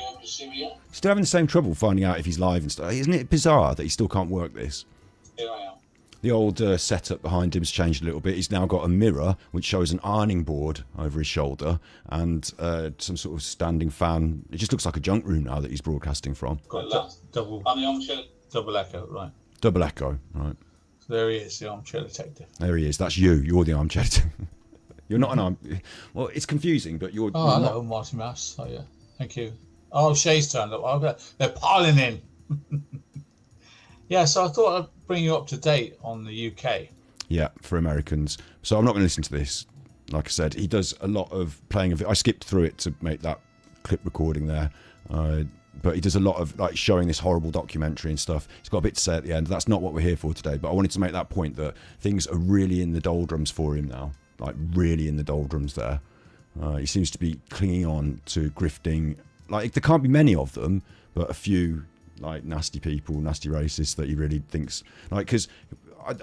S3: Still having the same trouble finding out if he's live and stuff. Isn't it bizarre that he still can't work this?
S4: Here I am.
S3: The old setup behind him has changed a little bit. He's now got a mirror which shows an ironing board over his shoulder and some sort of standing fan. It just looks like a junk room now that he's broadcasting from.
S4: Got double echo, right.
S3: Double echo, right.
S4: So there he is, the Armchair Detective.
S3: There he is. That's you. You're the Armchair Detective. You're not an arm. Well, it's confusing, but you're.
S4: Oh, hello, Marty Mouse. Oh, yeah. Thank you. Oh, Shay's turned up. Oh, they're piling in. Yeah, so I thought I'd bring you up to date on the UK.
S3: Yeah, for Americans. So I'm not going to listen to this. Like I said, he does a lot of playing of it. I skipped through it to make that clip recording there. But he does a lot of like showing this horrible documentary and stuff. He's got a bit to say at the end. That's not what we're here for today. But I wanted to make that point that things are really in the doldrums for him now. Like really in the doldrums there. He seems to be clinging on to grifting. Like there can't be many of them, but a few like nasty people, nasty racists that he really thinks like, because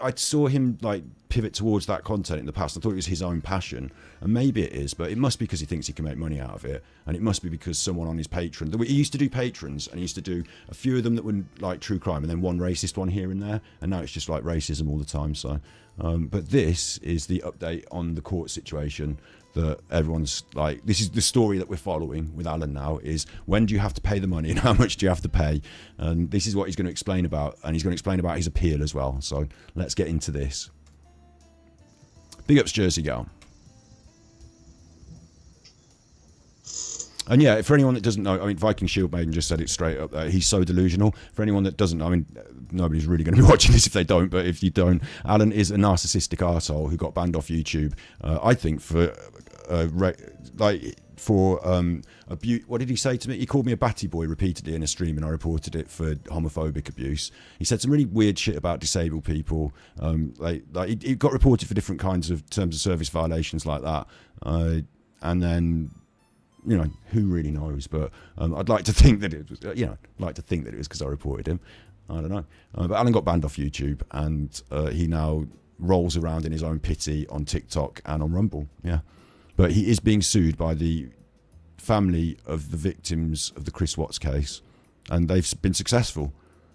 S3: I saw him like pivot towards that content in the past. I thought it was his own passion, and maybe it is, but it must be because he thinks he can make money out of it, and it must be because someone on his Patreon. He used to do patrons, and he used to do a few of them that were like true crime, and then one racist one here and there, and now it's just like racism all the time. So, but this is the update on the court situation. That everyone's like, this is the story that we're following with Allan now, is when do you have to pay the money and how much do you have to pay, and this is what he's going to explain about, and he's going to explain about his appeal as well. So let's get into this. Big ups Jersey Girl. And yeah, for anyone that doesn't know, I mean, Viking Shield Maiden just said it straight up there. He's so delusional. For anyone that doesn't know, I mean, nobody's really going to be watching this if they don't, but if you don't, Allan is a narcissistic arsehole who got banned off YouTube, I think, for abuse. What did he say to me? He called me a batty boy repeatedly in a stream, and I reported it for homophobic abuse. He said some really weird shit about disabled people. He got reported for different kinds of terms of service violations like that. And then, you know, who really knows? But I'd like to think that it was, because I reported him. I don't know. But Allan got banned off YouTube, and he now rolls around in his own pity on TikTok and on Rumble. Yeah. But he is being sued by the family of the victims of the Chris Watts case, and they've been successful.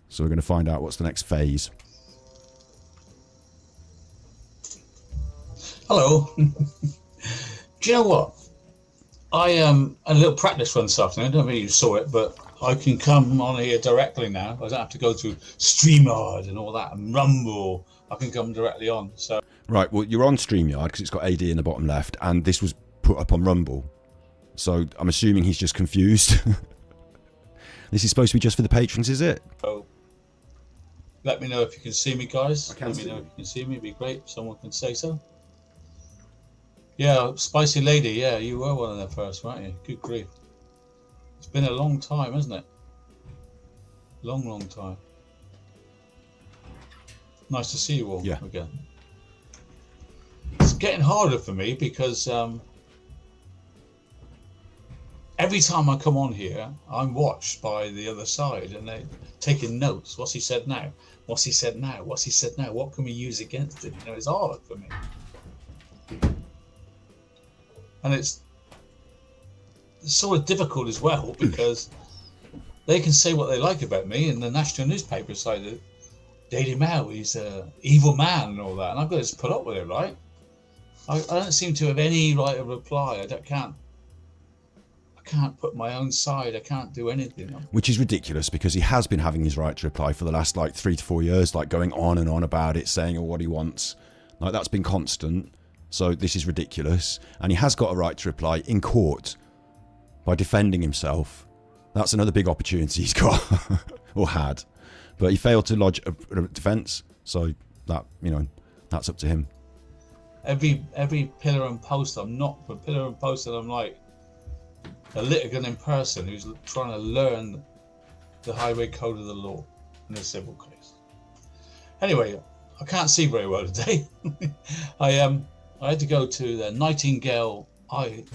S3: So we're going to find out what's the next phase.
S4: Hello. Do you know what? I a little practice run this afternoon. I don't know if you saw it, but I can come on here directly now. I don't have to go through StreamYard and all that and Rumble. I can come directly on. So
S3: right, well, you're on StreamYard because it's got AD in the bottom left, and this was put up on Rumble. So I'm assuming he's just confused. This is supposed to be just for the patrons, is it?
S4: Oh, let me know if you can see me, guys.
S3: I can
S4: let
S3: see
S4: me know
S3: you.
S4: if you can see me. It'd be great if someone can say so. Yeah, Spicy Lady. Yeah, you were one of them first, weren't you? Good grief. It's been a long time, hasn't it? Long time. Nice to see you all again. It's getting harder for me because every time I come on here, I'm watched by the other side, and they're taking notes. What's he said now? What's he said now? What's he said now? What can we use against him? You know, it's hard for me. And it's sort of difficult as well because they can say what they like about me, and the national newspapers say that Daily Mail, he's an evil man and all that, and I've got to just put up with it, right? I don't seem to have any right of reply. I can't put my own side. I can't do anything.
S3: Which is ridiculous because he has been having his right to reply for the last like 3 to 4 years, like going on and on about it, saying what he wants. Like that's been constant. So this is ridiculous. And he has got a right to reply in court by defending himself. That's another big opportunity he's got or had. But he failed to lodge a defence. So that, you know, that's up to him.
S4: Every pillar and post, I'm not a pillar and post, and I'm like a litigant in person who's trying to learn the highway code of the law in a civil case. Anyway, I can't see very well today. I had to go to the Nightingale Hospital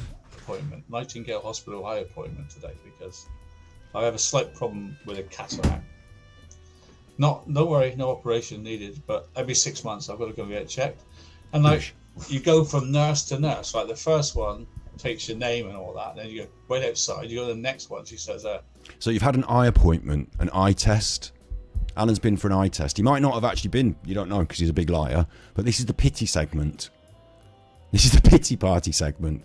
S4: eye appointment today because I have a slight problem with a cataract. Don't worry, no operation needed, but every 6 months I've got to go get it checked. And like you go from nurse to nurse, like the first one takes your name and all that, and then you go wait outside, you go to the next one, she says
S3: So you've had an eye appointment, an eye test. Allan's been for an eye test. He might not have actually been, you don't know because he's a big liar, but this is the pity segment. This is the pity party segment.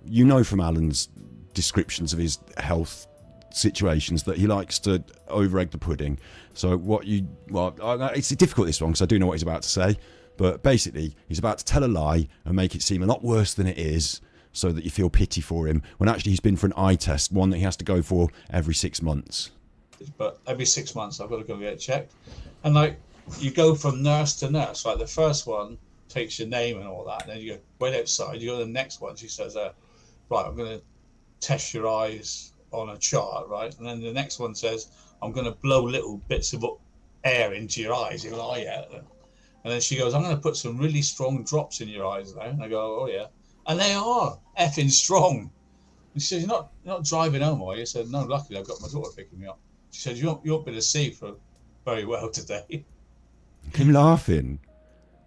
S3: You know from Allan's descriptions of his health situations that he likes to over-egg the pudding. So it's difficult this one because I do know what he's about to say, but basically he's about to tell a lie and make it seem a lot worse than it is so that you feel pity for him when actually he's been for an eye test, one that he has to go for every 6 months.
S4: But every 6 months I've got to go get it checked. And like you go from nurse to nurse, like the first one takes your name and all that, and then you go wait outside, you go to the next one, she says right, I'm going to test your eyes on a chart, right? And then the next one says I'm going to blow little bits of air into your eyes. You go, oh yeah. And then she goes, I'm going to put some really strong drops in your eyes now. And I go, oh yeah. And they are effing strong. And she says, you're not driving home, are you? I said, no, luckily I've got my daughter picking me up. She said, you won't be able to see for very well today.
S3: Look at him laughing.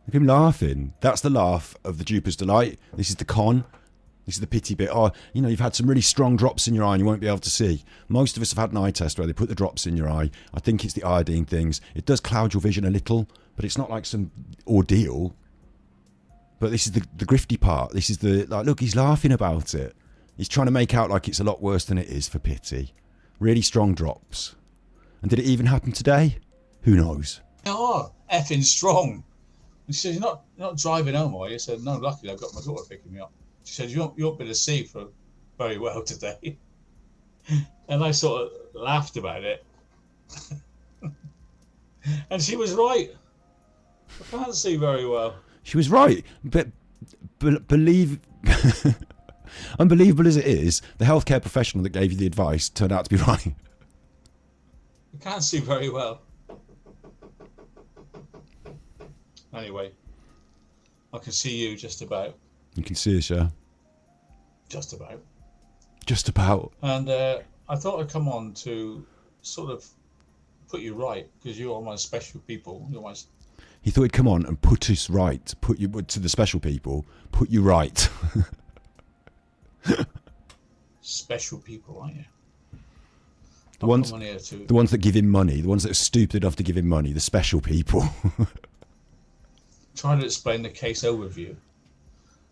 S3: Look at him laughing. That's the laugh of the duper's delight. This is the con. This is the pity bit. Oh, you know, you've had some really strong drops in your eye and you won't be able to see. Most of us have had an eye test where they put the drops in your eye. I think it's the iodine things. It does cloud your vision a little, but it's not like some ordeal. But this is the grifty part. This is the, like, look, he's laughing about it. He's trying to make out like it's a lot worse than it is, for pity. Really strong drops. And did it even happen today? Who knows?
S4: Oh, effing strong. And she said, you're not driving home, are you? I said, no, luckily I've got my daughter picking me up. She said, you won't be able to see for very well today. And I sort of laughed about it. And she was right. I can't see very well.
S3: She was right. But believe... Unbelievable as it is, the healthcare professional that gave you the advice turned out to be right.
S4: I can't see very well. Anyway, I can see you just about.
S3: You can see us, yeah?
S4: Just about.
S3: Just about.
S4: And I thought I'd come on to sort of put you right, because you're my special people. You're my...
S3: He thought he'd come on and put us right, put you to the special people, put you right.
S4: Special people, aren't you?
S3: The ones that give him money, the ones that are stupid enough to give him money, the special people.
S4: Trying to explain the case overview.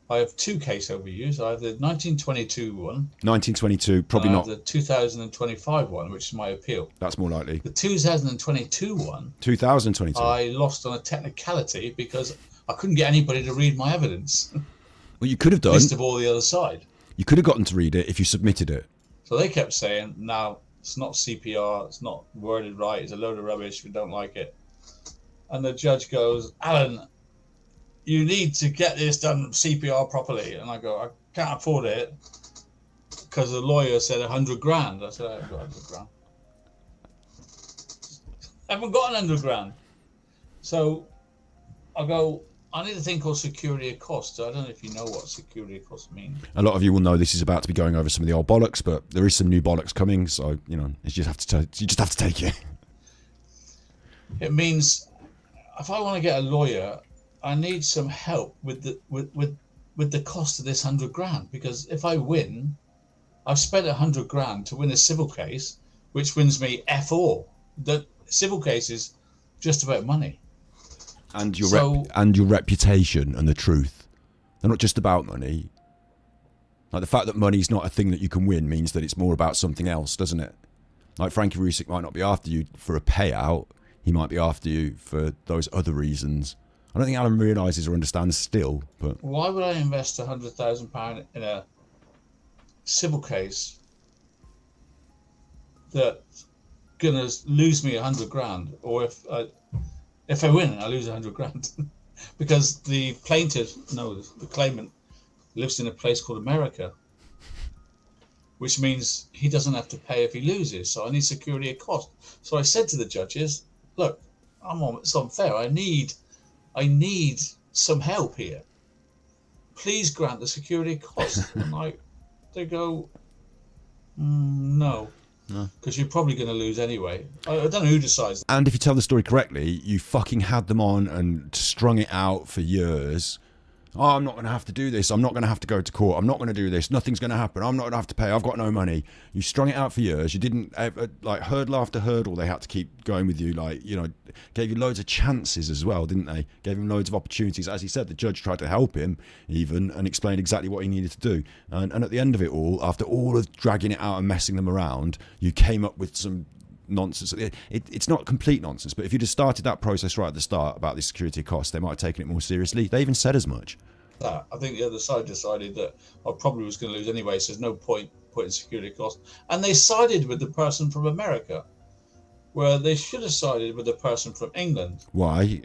S4: I have two case overviews. I have the 1922 one.
S3: 1922, probably not.
S4: The 2025 one, which is my appeal.
S3: That's more likely.
S4: The 2022 one.
S3: 2022.
S4: I lost on a technicality because I couldn't get anybody to read my evidence.
S3: Well, you could have done.
S4: List of all the other side.
S3: You could have gotten to read it if you submitted it.
S4: So they kept saying, no, it's not CPR, it's not worded right, it's a load of rubbish, we don't like it. And the judge goes, Allan, you need to get this done CPR properly. And I go, I can't afford it because the lawyer said 100 grand. I said, I haven't got 100 grand. I haven't got 100 grand. So I go, I need a thing called security of cost. I don't know if you know what security of cost means.
S3: A lot of you will know this is about to be going over some of the old bollocks, but there is some new bollocks coming, so you know you just have to take it.
S4: It means if I want to get a lawyer, I need some help with the cost of this 100 grand, because if I win, I've spent 100 grand to win a civil case, which wins me F4. The civil case is just about money.
S3: And your reputation and the truth. They're not just about money. Like the fact that money's not a thing that you can win means that it's more about something else, doesn't it? Like Frankie Rusick might not be after you for a payout. He might be after you for those other reasons. I don't think Allan realises or understands still, but...
S4: Why would I invest £100,000 in a civil case that's going to lose me 100 grand? Or if I win, I lose 100 grand. Because the plaintiff, the claimant, lives in a place called America, which means he doesn't have to pay if he loses. So I need security of cost. So I said to the judges, look, it's unfair. I need some help here. Please grant the security of cost. And they go, no. Because you're probably going to lose anyway. I don't know who decides.
S3: And if you tell the story correctly, you fucking had them on and strung it out for years. Oh, I'm not going to have to do this. I'm not going to have to go to court. I'm not going to do this. Nothing's going to happen. I'm not going to have to pay. I've got no money. You strung it out for years. You didn't, like, hurdle after hurdle, they had to keep going with you. Like, you know, gave you loads of chances as well, didn't they? Gave him loads of opportunities. As he said, the judge tried to help him even and explained exactly what he needed to do. And at the end of it all, after all of dragging it out and messing them around, you came up with some nonsense. It's not complete nonsense, but if you'd have started that process right at the start about the security cost, they might have taken it more seriously. They even said as much.
S4: I think the other side decided that I probably was going to lose anyway, so there's no point putting security cost. And they sided with the person from America, where they should have sided with the person from England.
S3: Why?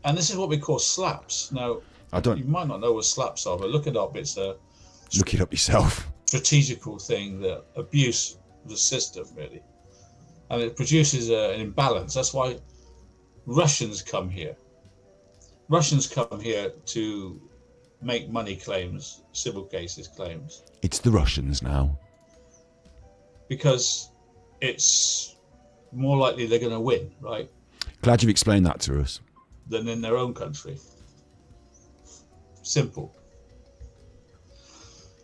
S4: And this is what we call slaps. Now, you might not know what slaps are, but look it up. It's a
S3: look it up yourself.
S4: Strategical thing, that abuse of the system, really, and it produces an imbalance. That's why Russians come here. Russians come here to make money claims, civil cases claims.
S3: It's the Russians now.
S4: because it's more likely they're going to win, right,
S3: Glad you've explained that to us.
S4: than in their own country. Simple.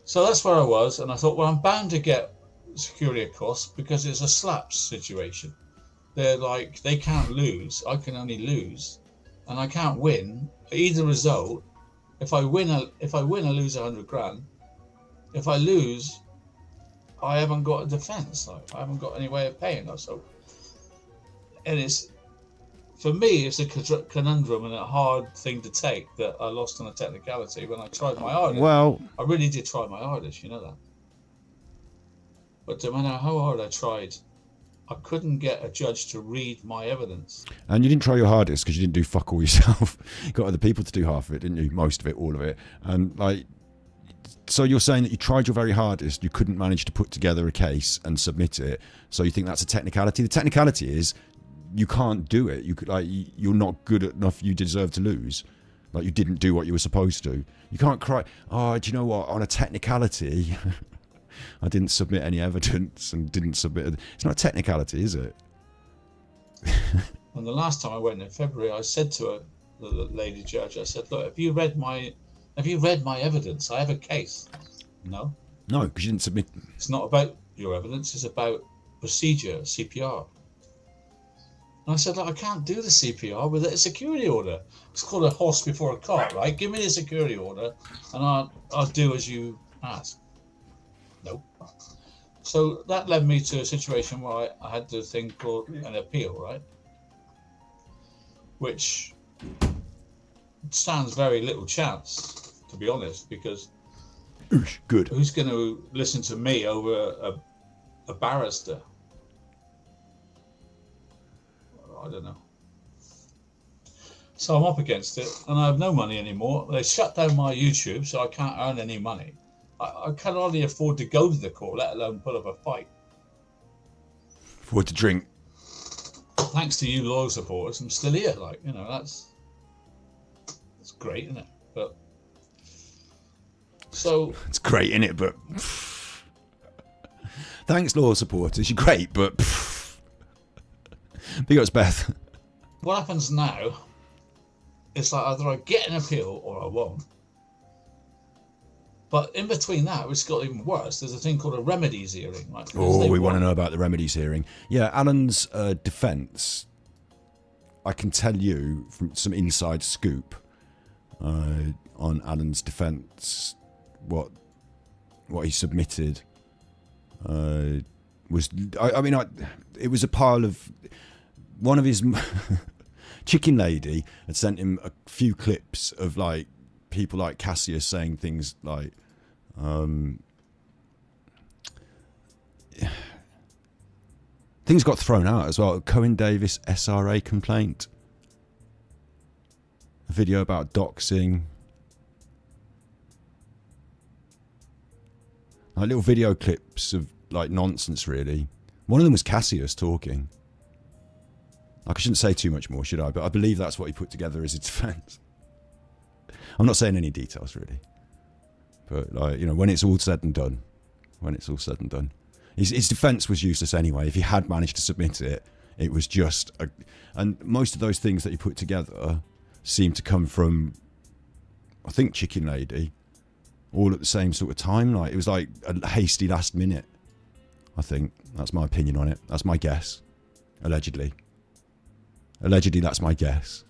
S4: So that's where I was, and I thought, well, I'm bound to get security costs because it's a slaps situation. They're like, they can't lose, I can only lose, and I can't win either result. If I win, I lose 100 grand. If I lose, I haven't got a defence. Like, I haven't got any way of paying us. So, and it's, for me, it's a conundrum and a hard thing to take that I lost on a technicality when I tried my hardest.
S3: Well,
S4: I really did try my hardest, you know that. But no matter how hard I tried, I couldn't get a judge to read my evidence.
S3: and you didn't try your hardest because you didn't do fuck all yourself. You got other people to do half of it, didn't you? Most of it, all of it. And like, so you're saying that you tried your very hardest, you couldn't manage to put together a case and submit it. So you think that's a technicality? The technicality is you can't do it. You could, like, you're not good enough. You deserve to lose. Like, you didn't do what you were supposed to. You can't cry, oh, do you know what? On a technicality, I didn't submit any evidence and didn't submit. It's not a technicality, is it?
S4: And the last time I went in February, I said to her, the lady judge, I said, look, have you read my evidence? I have a case. No.
S3: No, because you didn't submit.
S4: It's not about your evidence. It's about procedure, CPR. And I said, look, I can't do the CPR with a security order. It's called a horse before a cart, right? Give me the security order and I'll do as you ask. Nope. So that led me to a situation where I had the thing called an appeal, right? Which stands very little chance, to be honest, because
S3: Oosh, good.
S4: who's going to listen to me over a barrister? I don't know. So I'm up against it, and I have no money anymore. They shut down my YouTube, so I can't earn any money. I can hardly afford to go to the court, let alone put up a fight.
S3: Afford to drink.
S4: Thanks to you loyal supporters, I'm still here. Like, you know, that's great, isn't it? But so
S3: It's great, isn't it? But thanks, loyal supporters. You're great, but big ups, Beth.
S4: what happens now? It's like either I get an appeal or I won't. But in between that, it's got even worse. There's a thing called a remedies hearing. Right?
S3: Oh, we want to know about the remedies hearing. Yeah, Alan's defence. I can tell you from some inside scoop on Alan's defence what he submitted was. It was a pile of one of his chicken lady had sent him a few clips of like people like Cassius saying things like things got thrown out as well. Cohen Davis SRA complaint, a video about doxing, like little video clips of like nonsense really. One of them was Cassius talking. Like, I shouldn't say too much more, should I? But I believe that's what he put together as his defence. I'm not saying any details really, but like, you know, when it's all said and done, his defence was useless anyway. If he had managed to submit it, it was just and most of those things that he put together seemed to come from, I think, Chicken Lady, all at the same sort of time. Like, it was like a hasty last minute. I think that's my opinion on it. That's my guess. Allegedly, that's my guess.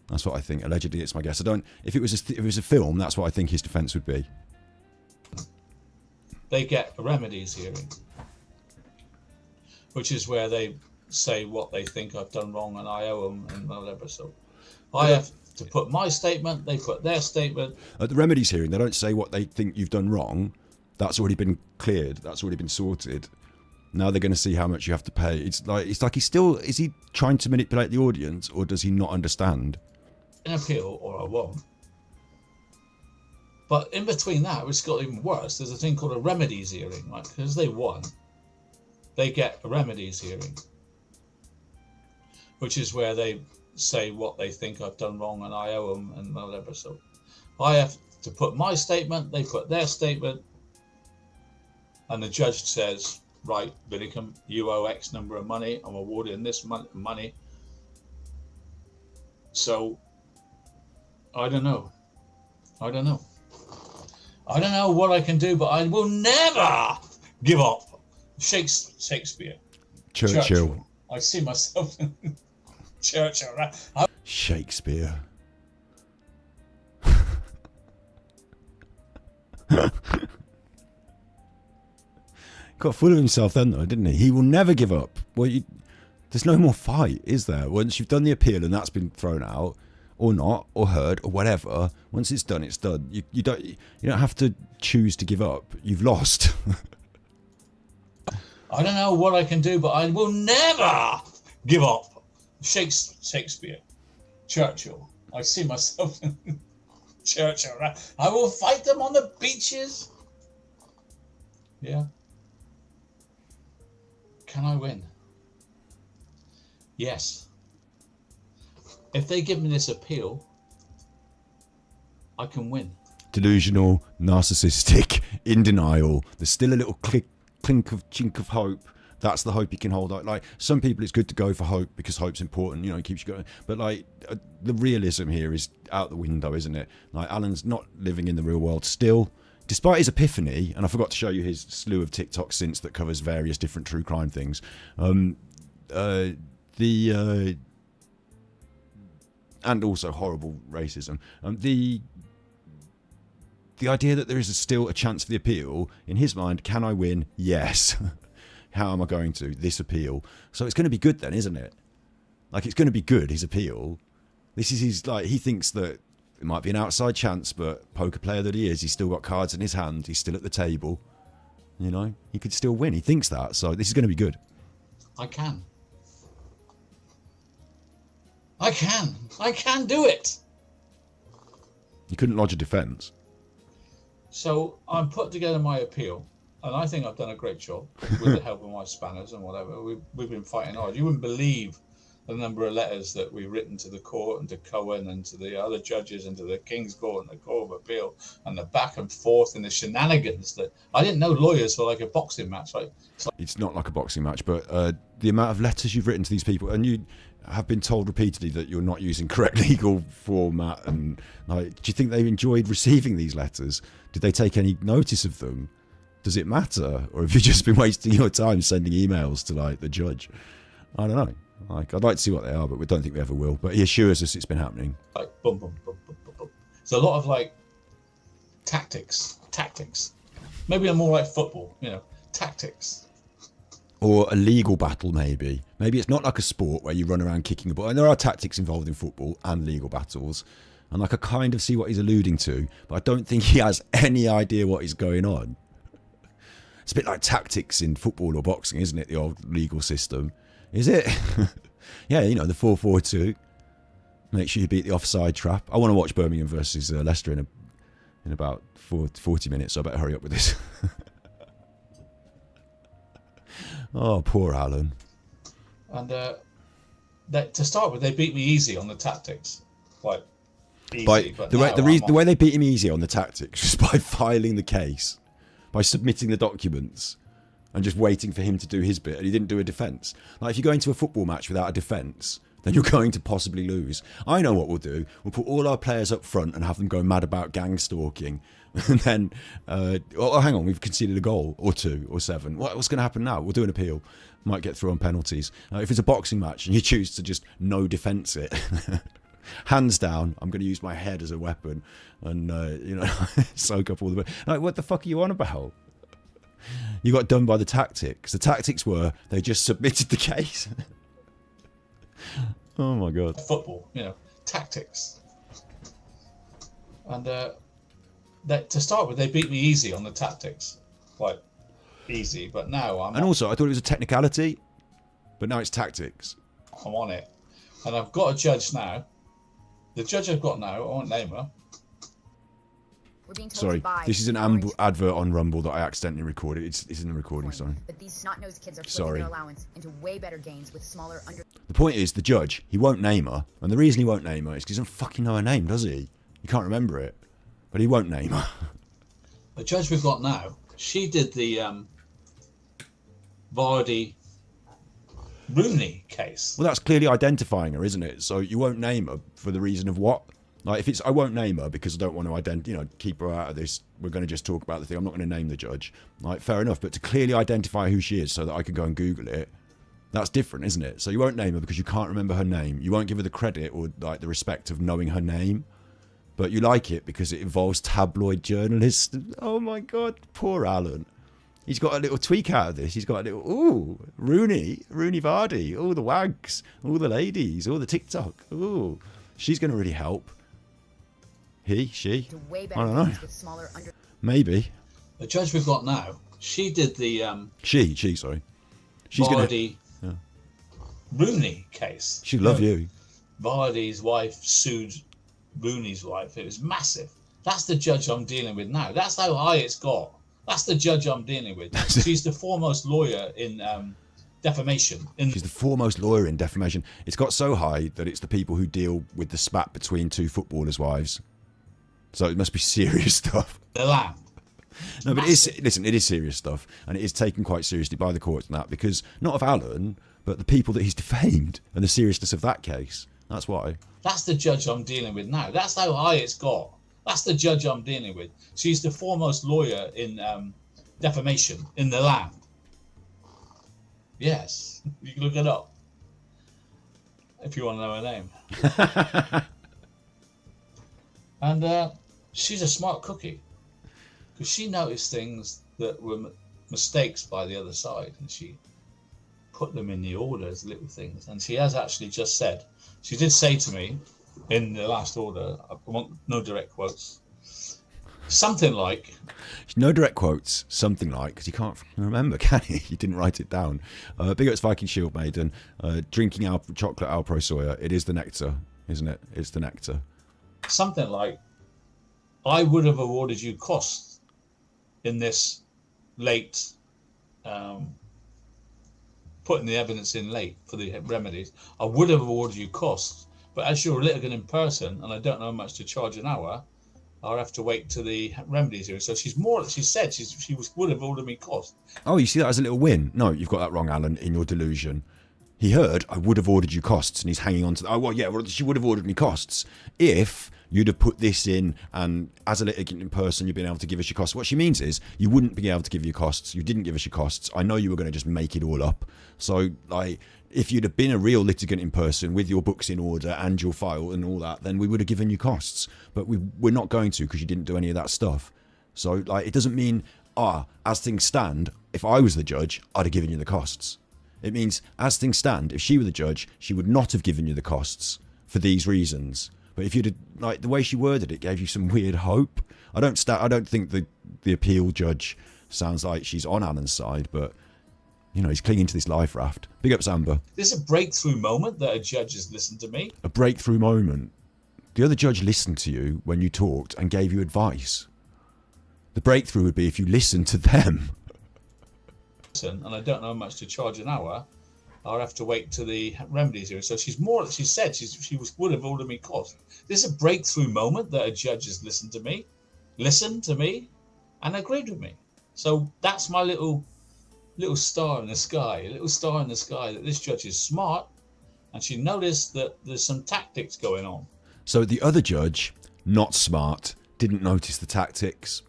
S3: That's what I think. Allegedly, it's my guess. I don't. If it was a film, that's what I think his defence would be.
S4: They get a remedies hearing, which is where they say what they think I've done wrong and I owe them and whatever. So I have to put my statement. They put their statement.
S3: At the remedies hearing, they don't say what they think you've done wrong. That's already been cleared. That's already been sorted. Now they're going to see how much you have to pay. It's like is he trying to manipulate the audience, or does he not understand?
S4: An appeal or I won't. But in between that, it's got even worse. There's a thing called a remedies hearing, right? Because they won, they get a remedies hearing, which is where they say what they think I've done wrong and I owe them and whatever. So I have to put my statement. They put their statement, and the judge says right, Vinnicombe, you owe X number of money. I'm awarding this money. So, I don't know. I don't know what I can do, but I will never give up. Shakespeare.
S3: Churchill.
S4: I see myself in Churchill.
S3: Shakespeare. Got full of himself then, though, didn't he? He will never give up. Well, there's no more fight, is there? Once you've done the appeal and that's been thrown out, or not, or heard, or whatever. Once it's done, it's done. You don't have to choose to give up. You've lost.
S4: I don't know what I can do, but I will never give up. Shakespeare. Churchill. I see myself in Churchill. I will fight them on the beaches. Yeah. Can I win? Yes. If they give me this appeal, I can win.
S3: Delusional, narcissistic, in denial. There's still a little chink of hope. That's the hope you can hold out. Like, some people, it's good to go for hope because hope's important, it keeps you going. But like, the realism here is out the window, isn't it? Like, Allan's not living in the real world still. Despite his epiphany, and I forgot to show you his slew of TikTok since that covers various different true crime things. And also horrible racism. The idea that there is still a chance for the appeal, in his mind, can I win? Yes. How am I going to? This appeal. So it's going to be good then, isn't it? Like, it's going to be good, his appeal. This is his, like, he thinks that it might be an outside chance, but poker player that he is, he's still got cards in his hand. He's still at the table. He could still win. He thinks that. So this is going to be good.
S4: I can do it.
S3: You couldn't lodge a defence.
S4: So I'm putting together my appeal, and I think I've done a great job with the help of my spanners and whatever. We've been fighting hard. You wouldn't believe the number of letters that we've written to the court and to Cohen and to the other judges and to the King's Court and the Court of Appeal, and the back and forth and the shenanigans that I didn't know lawyers were like a boxing match.
S3: It's not like a boxing match, but the amount of letters you've written to these people, and you have been told repeatedly that you're not using correct legal format, and like, do you think they enjoyed receiving these letters? Did they take any notice of them? Does it matter? Or have you just been wasting your time sending emails to like the judge? I don't know. Like, I'd like to see what they are, but we don't think we ever will. But he assures us it's been happening.
S4: Like, boom, boom, boom, boom, boom, boom. It's a lot of like tactics. Maybe I'm more like football, tactics.
S3: Or a legal battle, maybe. Maybe it's not like a sport where you run around kicking the ball. And there are tactics involved in football and legal battles. And like, I kind of see what he's alluding to, but I don't think he has any idea what is going on. It's a bit like tactics in football or boxing, isn't it? The old legal system. Is it? Yeah, the 4-4-2. Make sure you beat the offside trap. I want to watch Birmingham versus Leicester in about 40 minutes, so I better hurry up with this. Oh, poor Allan.
S4: And to start with, they beat me easy on the tactics. Like, easy. But
S3: the way they beat him easy on the tactics was by filing the case, by submitting the documents, and just waiting for him to do his bit, and he didn't do a defence. Like, if you go into a football match without a defence, then you're going to possibly lose. I know what we'll do. We'll put all our players up front and have them go mad about gang stalking. And then, hang on, we've conceded a goal, or 2, or 7. What's going to happen now? We'll do an appeal. Might get through on penalties. If it's a boxing match and you choose to just no defence it, hands down, I'm going to use my head as a weapon and, soak up all the... Like, what the fuck are you on about? You got done by the tactics. The tactics were, they just submitted the case. Oh my God.
S4: Football, tactics. And to start with, they beat me easy on the tactics. Like, easy, but now I'm...
S3: And also, I thought it was a technicality, but now it's tactics.
S4: I'm on it. And I've got a judge now. The judge I've got now, I won't name her.
S3: Sorry, this is an advert on Rumble that I accidentally recorded. It's in the recording, sorry.
S5: But these snot-nosed kids are flipping their allowance into way better gains with smaller under...
S3: The point is, the judge, he won't name her. And the reason he won't name her is because he doesn't fucking know her name, does he? He can't remember it. But he won't name her.
S4: The judge we've got now, she did the Vardy Rooney case.
S3: Well, that's clearly identifying her, isn't it? So you won't name her for the reason of what? Like, if it's, I won't name her because I don't want to keep her out of this. We're going to just talk about the thing. I'm not going to name the judge. Like, fair enough. But to clearly identify who she is so that I can go and Google it, that's different, isn't it? So you won't name her because you can't remember her name. You won't give her the credit or like the respect of knowing her name. But you like it because it involves tabloid journalists. Oh my God, poor Allan. He's got a little tweak out of this. He's got a little, Rooney Vardy, the wags, all the ladies, all the TikTok. Ooh, she's going to really help. She? I don't know. Maybe.
S4: The judge we've got now, she did the
S3: sorry. She's
S4: Vardy Rooney case.
S3: She'd love you.
S4: Vardy's wife sued Rooney's wife. It was massive. That's the judge I'm dealing with now. That's how high it's got. That's the judge I'm dealing with. She's the foremost lawyer in defamation.
S3: She's the foremost lawyer in defamation. It's got so high that it's the people who deal with the spat between two footballers' wives. So it must be serious stuff.
S4: The land.
S3: No, but it is serious stuff, and it is taken quite seriously by the courts and that, because not of Allan, but the people that he's defamed and the seriousness of that case. That's why.
S4: That's the judge I'm dealing with now. That's how high it's got. That's the judge I'm dealing with. She's the foremost lawyer in defamation in the land. Yes, you can look it up if you want to know her name. And she's a smart cookie because she noticed things that were mistakes by the other side, and she put them in the order as little things. And she has actually just said, she did say to me in the last order, I want no direct quotes, something like,
S3: no direct quotes, something like, because you can't remember, can you? You didn't write it down. Big ups Viking Shield Maiden, drinking chocolate Alpro Soya. It is the nectar, isn't it? It's the nectar.
S4: Something like, I would have awarded you costs in this late, putting the evidence in late for the remedies. I would have awarded you costs, but as you're a litigant in person and I don't know how much to charge an hour, I'll have to wait to the remedies hearing. So she said she would have awarded me costs.
S3: Oh, you see that as a little win? No, you've got that wrong, Allan, in your delusion. He heard, I would have ordered you costs, and he's hanging on to that. Oh, well, yeah, well, she would have ordered me costs if you'd have put this in, and as a litigant in person, you've been able to give us your costs. What she means is, you wouldn't be able to give your costs. You didn't give us your costs. I know you were going to just make it all up. So, like, if you'd have been a real litigant in person with your books in order and your file and all that, then we would have given you costs. But we're not going to, because you didn't do any of that stuff. So, like, it doesn't mean, as things stand, if I was the judge, I'd have given you the costs. It means, as things stand, if she were the judge, she would not have given you the costs for these reasons. But if you'd have, like, the way she worded it gave you some weird hope. I don't think the appeal judge sounds like she's on Allan's side, but, you know, he's clinging to this life raft. Big ups, Amber.
S4: This is a breakthrough moment that a judge has listened to me.
S3: A breakthrough moment. The other judge listened to you when you talked and gave you advice. The breakthrough would be if you listened to them.
S4: And I don't know how much to charge an hour, I'll have to wait to the remedies hearing. So she said she would have ordered me costs. This is a breakthrough moment that a judge has listened to me, and agreed with me. So that's my little star in the sky, that this judge is smart, and she noticed that there's some tactics going on.
S3: So the other judge, not smart, didn't notice the tactics.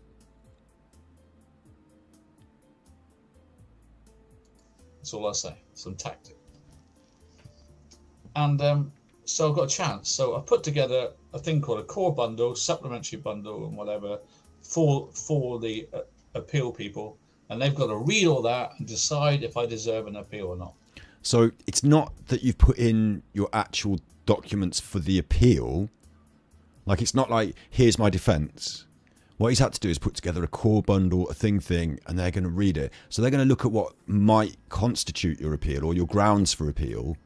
S4: That's all I say. Some tactic. And so I've got a chance. So I put together a thing called a core bundle, supplementary bundle, and whatever for the appeal people, and they've got to read all that and decide if I deserve an appeal or not.
S3: So it's not that you've put in your actual documents for the appeal. Like, it's not like, here's my defence. What he's had to do is put together a core bundle, a thing, and they're going to read it. So they're going to look at what might constitute your appeal or your grounds for appeal.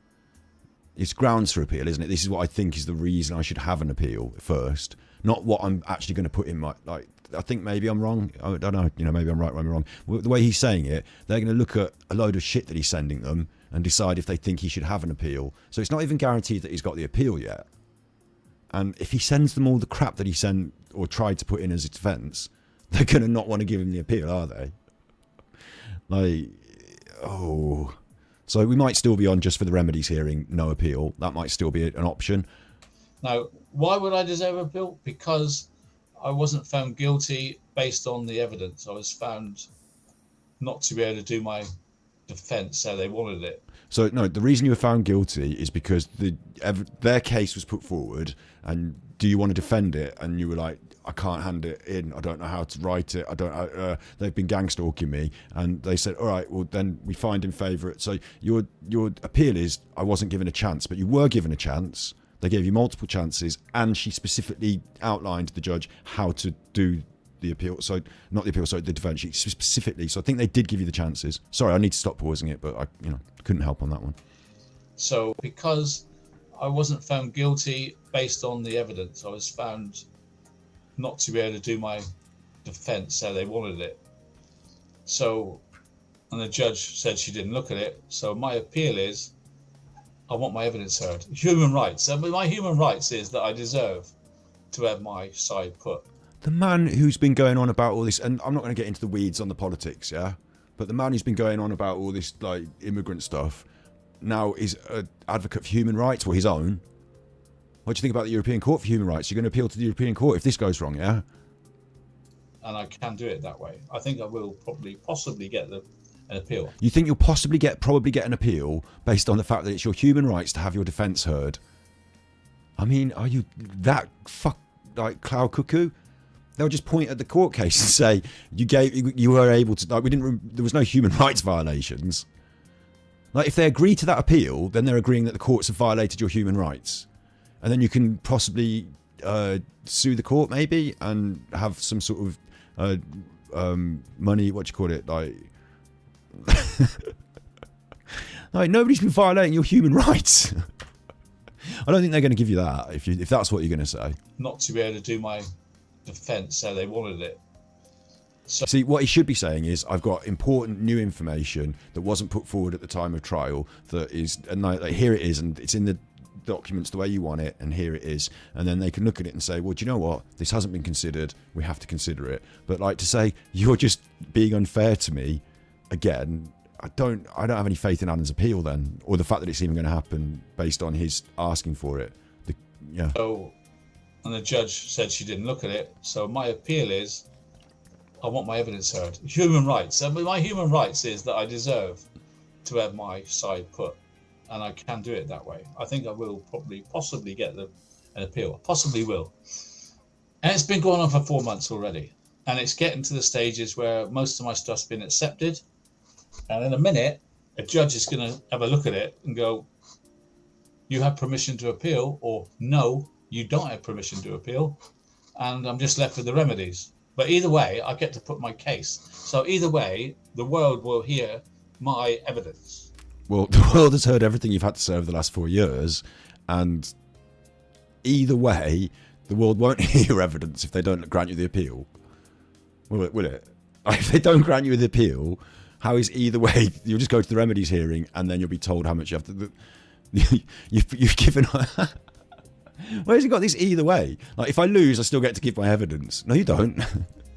S3: It's grounds for appeal, isn't it? This is what I think is the reason I should have an appeal first, not what I'm actually going to put in my, like, I think maybe I'm wrong. I don't know, maybe I'm right, maybe I'm wrong. The way he's saying it, they're going to look at a load of shit that he's sending them and decide if they think he should have an appeal. So it's not even guaranteed that he's got the appeal yet. And if he sends them all the crap that he sent or tried to put in as a defence, they're going to not want to give him the appeal, are they? Like, So we might still be on just for the remedies hearing, no appeal. That might still be an option.
S4: Now, why would I deserve appeal? Because I wasn't found guilty based on the evidence. I was found not to be able to do my defence how they wanted it.
S3: So no, the reason you were found guilty is because their case was put forward, and do you want to defend it? And you were like, I can't hand it in. I don't know how to write it. They've been gang stalking me, and they said, all right, well then we find in favour. So your appeal is, I wasn't given a chance, but you were given a chance. They gave you multiple chances, and she specifically outlined to the judge how to do the appeal. So not the appeal, sorry, the defence. She specifically. So I think they did give you the chances. Sorry, I need to stop pausing it, but I couldn't help on that one.
S4: So because I wasn't found guilty based on the evidence, I was found not to be able to do my defence how they wanted it. So, and the judge said she didn't look at it. So my appeal is, I want my evidence heard. Human rights. And my human rights is that I deserve to have my side put.
S3: The man who's been going on about all this, and I'm not going to get into the weeds on the politics, yeah? But the man who's been going on about all this like immigrant stuff now is an advocate for human rights, or his own. What do you think about the European Court for Human Rights? You're going to appeal to the European Court if this goes wrong, yeah?
S4: And I can do it that way. I think I will possibly get an appeal.
S3: You think you'll probably get an appeal based on the fact that it's your human rights to have your defence heard? I mean, are you that cloud cuckoo? They'll just point at the court case and say you were able to. There was no human rights violations. Like, if they agree to that appeal, then they're agreeing that the courts have violated your human rights, and then you can possibly sue the court maybe and have some sort of money. What do you call it? Like nobody's been violating your human rights. I don't think they're going to give you that if that's what you're going to say.
S4: Not to be able to do my defence how they wanted it. So,
S3: see, what he should be saying is, I've got important new information that wasn't put forward at the time of trial that is, and like, here it is, and it's in the documents the way you want it, and here it is, and then they can look at it and say, well, do you know what, this hasn't been considered, we have to consider it. But like, to say you're just being unfair to me again, I don't have any faith in Allan's appeal then, or the fact that it's even going to happen based on his asking for it.
S4: So, and the judge said she didn't look at it. So my appeal is, I want my evidence heard. Human rights. And my human rights is that I deserve to have my side put, and I can do it that way. I think I will possibly get an appeal. Possibly will. And it's been going on for 4 months already, and it's getting to the stages where most of my stuff's been accepted. And in a minute, a judge is going to have a look at it and go, you have permission to appeal, or no, you don't have permission to appeal. And I'm just left with the remedies. But either way, I get to put my case. So either way, the world will hear my evidence.
S3: Well, the world has heard everything you've had to say over the last 4 years. And either way, the world won't hear your evidence if they don't grant you the appeal. Will it? If they don't grant you the appeal, how is either way? You'll just go to the remedies hearing, and then you'll be told how much you have to. You've given. Where's he got this either way? Like, if I lose, I still get to give my evidence. No, you don't.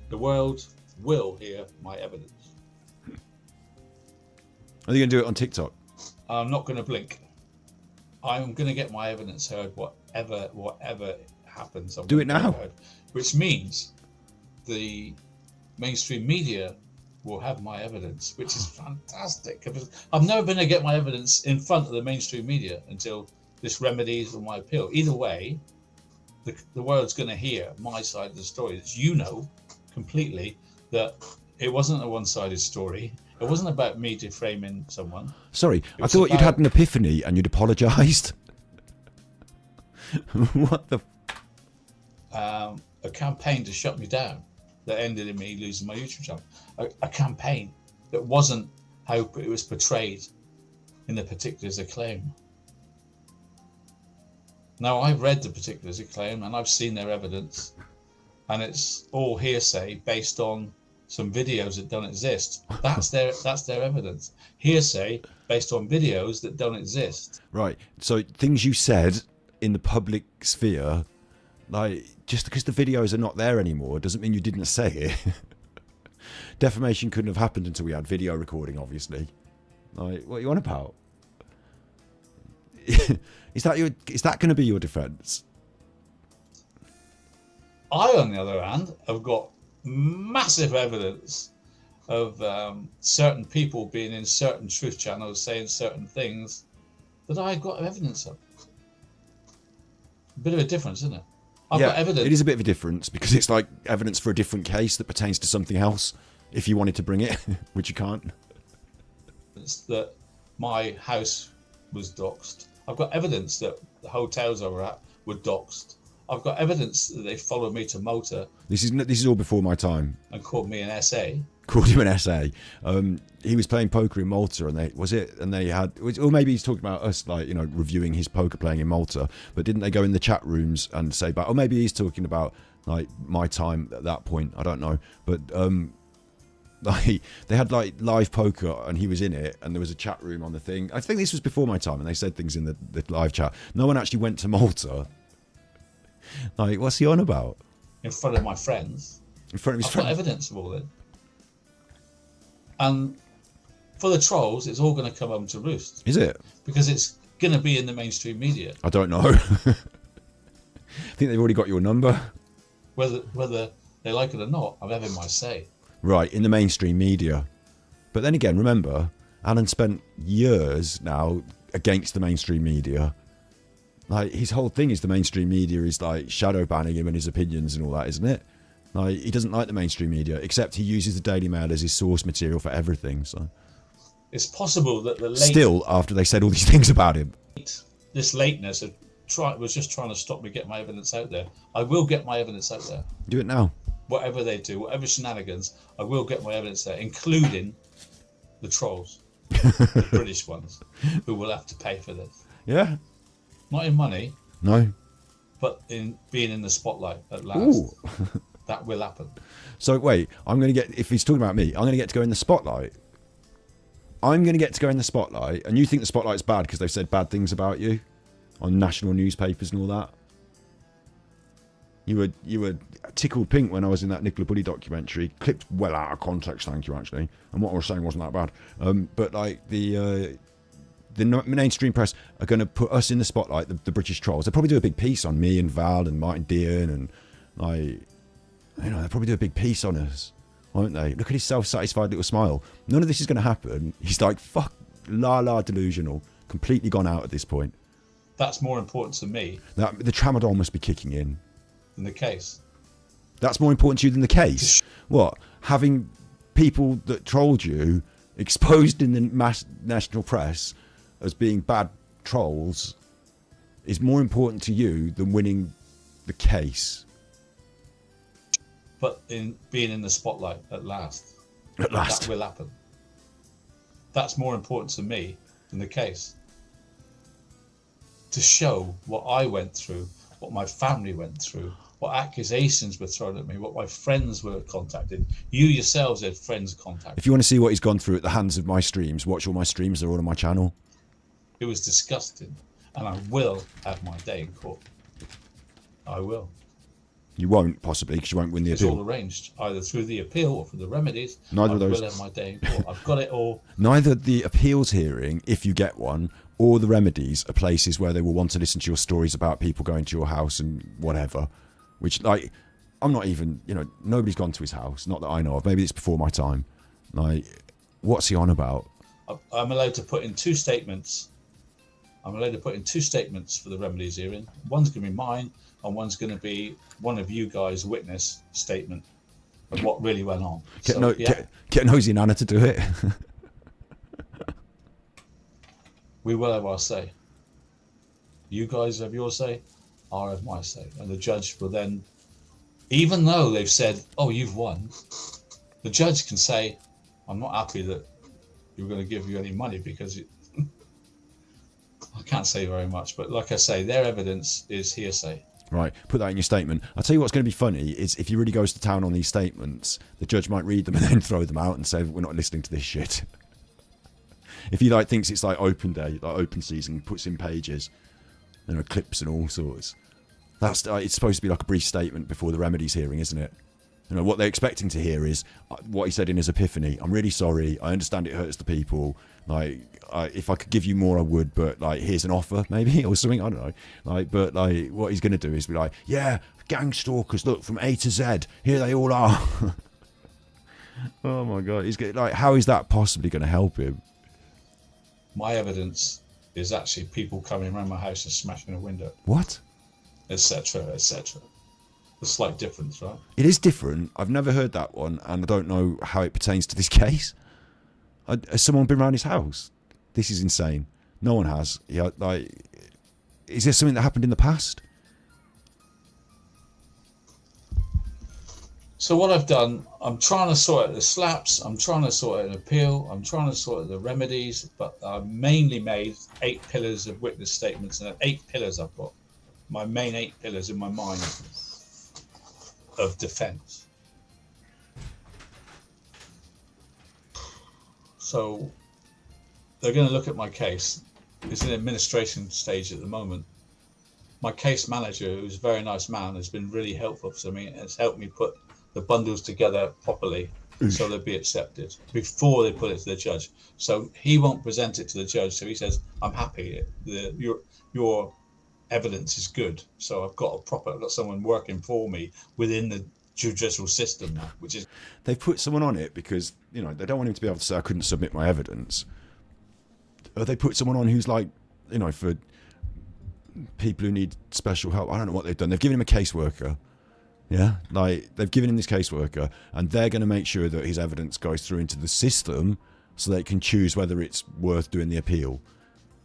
S4: The world will hear my evidence.
S3: Are you going to do it on TikTok?
S4: I'm not going to blink. I'm going to get my evidence heard, whatever happens.
S3: Do it now.
S4: Heard, which means the mainstream media will have my evidence, which is fantastic. I've never been able to get my evidence in front of the mainstream media until this remedies or my appeal. Either way, the world's going to hear my side of the story. It's, completely that it wasn't a one-sided story. It wasn't about me defaming someone.
S3: Sorry, I thought you'd had an epiphany and you'd apologised. What the?
S4: A campaign to shut me down that ended in me losing my YouTube channel. A campaign that wasn't how it was portrayed in the particulars of claim. Now, I've read the particulars of claim and I've seen their evidence, and it's all hearsay based on some videos that don't exist. That's their evidence. Hearsay based on videos that don't exist.
S3: Right. So things you said in the public sphere, like, just because the videos are not there anymore doesn't mean you didn't say it. Defamation couldn't have happened until we had video recording, obviously. Like, what are you on about? Is that going to be your defence?
S6: I, on the other hand, have got massive evidence of certain people being in certain truth channels saying certain things that I've got evidence of. A bit of a difference, isn't it? I've got evidence.
S3: It is a bit of a difference because it's like evidence for a different case that pertains to something else. If you wanted to bring it, which you can't.
S6: That my house was doxed. I've got evidence that the hotels I were at were doxed. I've got evidence that they followed me to Malta.
S3: This is all before my time.
S6: And called me an SA.
S3: Called him an SA. He was playing poker in Malta, and they had, or maybe he's talking about us, like, you know, reviewing his poker playing in Malta. But didn't they go in the chat rooms and say about? Or maybe he's talking about like my time at that point. I don't know, but like they had like live poker, and he was in it, and there was a chat room on the thing. I think this was before my time, and they said things in the live chat. No one actually went to Malta. Like, what's he on about?
S6: In front of my friends.
S3: In front of his
S6: I've
S3: friends.
S6: got evidence of all this. And for the trolls, it's all going to come home to roost.
S3: Is it?
S6: Because it's going to be in the mainstream media.
S3: I don't know. I think they've already got your number.
S6: Whether they like it or not, I'm having my say.
S3: Right, in the mainstream media. But then again, remember, Allan spent years now against the mainstream media. Like, his whole thing is the mainstream media is like shadow banning him and his opinions and all that, isn't it? Like, he doesn't like the mainstream media, except he uses the Daily Mail as his source material for everything. So
S6: it's possible that
S3: still, after they said all these things about him,
S6: this lateness was just trying to stop me get my evidence out there. I will get my evidence out there.
S3: Do it now.
S6: Whatever they do, whatever shenanigans, I will get my evidence there, including the trolls, the British ones, who will have to pay for this.
S3: Yeah.
S6: Not in money.
S3: No.
S6: But in being in the spotlight at last.
S3: Ooh.
S6: That will happen.
S3: So wait, I'm going to get, if he's talking about me, I'm going to get to go in the spotlight. I'm going to get to go in the spotlight, and you think the spotlight's bad because they've said bad things about you on national newspapers and all that? You were tickled pink when I was in that Nicola Bulley documentary, clipped well out of context, thank you, actually. And what I was saying wasn't that bad. But like the mainstream press are going to put us in the spotlight, the British trolls. They'll probably do a big piece on me and Val and Martin Dean, and like, you know, they'll probably do a big piece on us, won't they? Look at his self-satisfied little smile. None of this is going to happen. He's like, fuck, la delusional, completely gone out at this point.
S6: That's more important to me.
S3: The tramadol must be kicking in.
S6: Than the case.
S3: That's more important to you than the case? What? Having people that trolled you exposed in the national press as being bad trolls is more important to you than winning the case?
S6: But in being in the spotlight at last.
S3: At last.
S6: That will happen. That's more important to me than the case. To show what I went through, what my family went through, what accusations were thrown at me, what my friends were contacted. You yourselves had friends contacted.
S3: If you want to see what he's gone through at the hands of my streams, watch all my streams. They're all on my channel.
S6: It was disgusting. And I will have my day in court. I will.
S3: You won't, possibly, because you won't win the
S6: It's
S3: appeal.
S6: all arranged, either through the appeal or through the remedies.
S3: Neither of those.
S6: I will have my day in court. I've got it all.
S3: Neither the appeals hearing, if you get one, or the remedies are places where they will want to listen to your stories about people going to your house and whatever. Which, like, I'm not even, you know, nobody's gone to his house, not that I know of. Maybe it's before my time. Like, what's he on about?
S6: I'm allowed to put in two statements. I'm allowed to put in two statements for the remedies hearing. One's going to be mine, and one's going to be one of you guys' witness statement of what really went on.
S3: Get Nosy Nana to do it.
S6: We will have our say. You guys have your say. I'll have my say. And the judge will then, even though they've said, oh, you've won, the judge can say, I'm not happy that you're going to give you any money because I can't say very much. But like I say, their evidence is hearsay.
S3: Right, put that in your statement. I'll tell you what's going to be funny is if he really goes to town on these statements, the judge might read them and then throw them out and say, we're not listening to this shit. If he like thinks it's like open day, like open season, puts in pages, you know, clips and all sorts. That's it's supposed to be like a brief statement before the remedies hearing, isn't it? You know, what they're expecting to hear is what he said in his epiphany. I'm really sorry. I understand it hurts the people. Like, if I could give you more, I would. But like, here's an offer, maybe, or something. I don't know. Like, but like, what he's going to do is be like, yeah, gang stalkers. Look, from A to Z, here they all are. Oh my God, he's getting, like, how is that possibly going to help him?
S6: My evidence is actually people coming around my house and smashing a window.
S3: What?
S6: Etc. Etc. A slight difference, right?
S3: It is different. I've never heard that one, and I don't know how it pertains to this case. Has someone been around his house? This is insane. No one has. Yeah, like, is there something that happened in the past?
S6: So what I've done, I'm trying to sort out the slaps, I'm trying to sort out an appeal, I'm trying to sort out the remedies, but I've mainly made 8 pillars of witness statements, and 8 pillars I've got. My main 8 pillars in my mind of defence. So they're going to look at my case. It's in administration stage at the moment. My case manager, who's a very nice man, has been really helpful to me and has helped me put the bundles together properly so they'll be accepted before they put it to the judge. So he won't present it to the judge. So he says, I'm happy. Your evidence is good. So I've got someone working for me within the judicial system now, which is...
S3: They've put someone on it because, you know, they don't want him to be able to say I couldn't submit my evidence. Or they put someone on who's like, you know, for people who need special help. I don't know what they've done. They've given him a caseworker. Yeah, like, they've given him this caseworker, and they're going to make sure that his evidence goes through into the system so they can choose whether it's worth doing the appeal.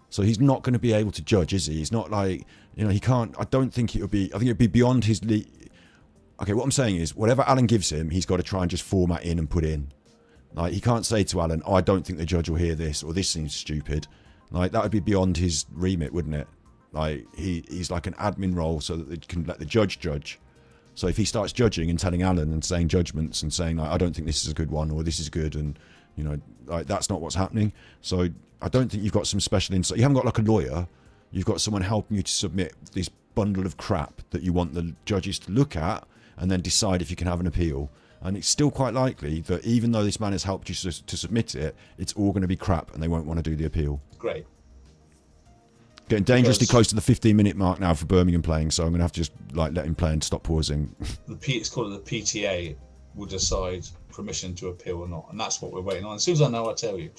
S3: So he's not going to be able to judge, is he? He's not like, you know, he can't... I don't think it would be... I think it would be beyond his... Okay, what I'm saying is, whatever Allan gives him, he's got to try and just format in and put in. Like, he can't say to Allan, oh, I don't think the judge will hear this, or this seems stupid. Like, that would be beyond his remit, wouldn't it? Like, he's like an admin role so that they can let the judge judge. So if he starts judging and telling Allan and saying judgments and saying, like, I don't think this is a good one, or this is good, and, you know, like, that's not what's happening. So I don't think you've got some special insight. You haven't got like a lawyer. You've got someone helping you to submit this bundle of crap that you want the judges to look at and then decide if you can have an appeal. And it's still quite likely that even though this man has helped you to submit it, it's all going to be crap and they won't want to do the appeal.
S6: Great.
S3: Getting dangerously close to the 15-minute mark now for Birmingham playing, so I'm going to have to just like let him play and stop pausing. It's
S6: called the PTA will decide permission to appeal or not, and that's what we're waiting on. As soon as I know, I'll tell you.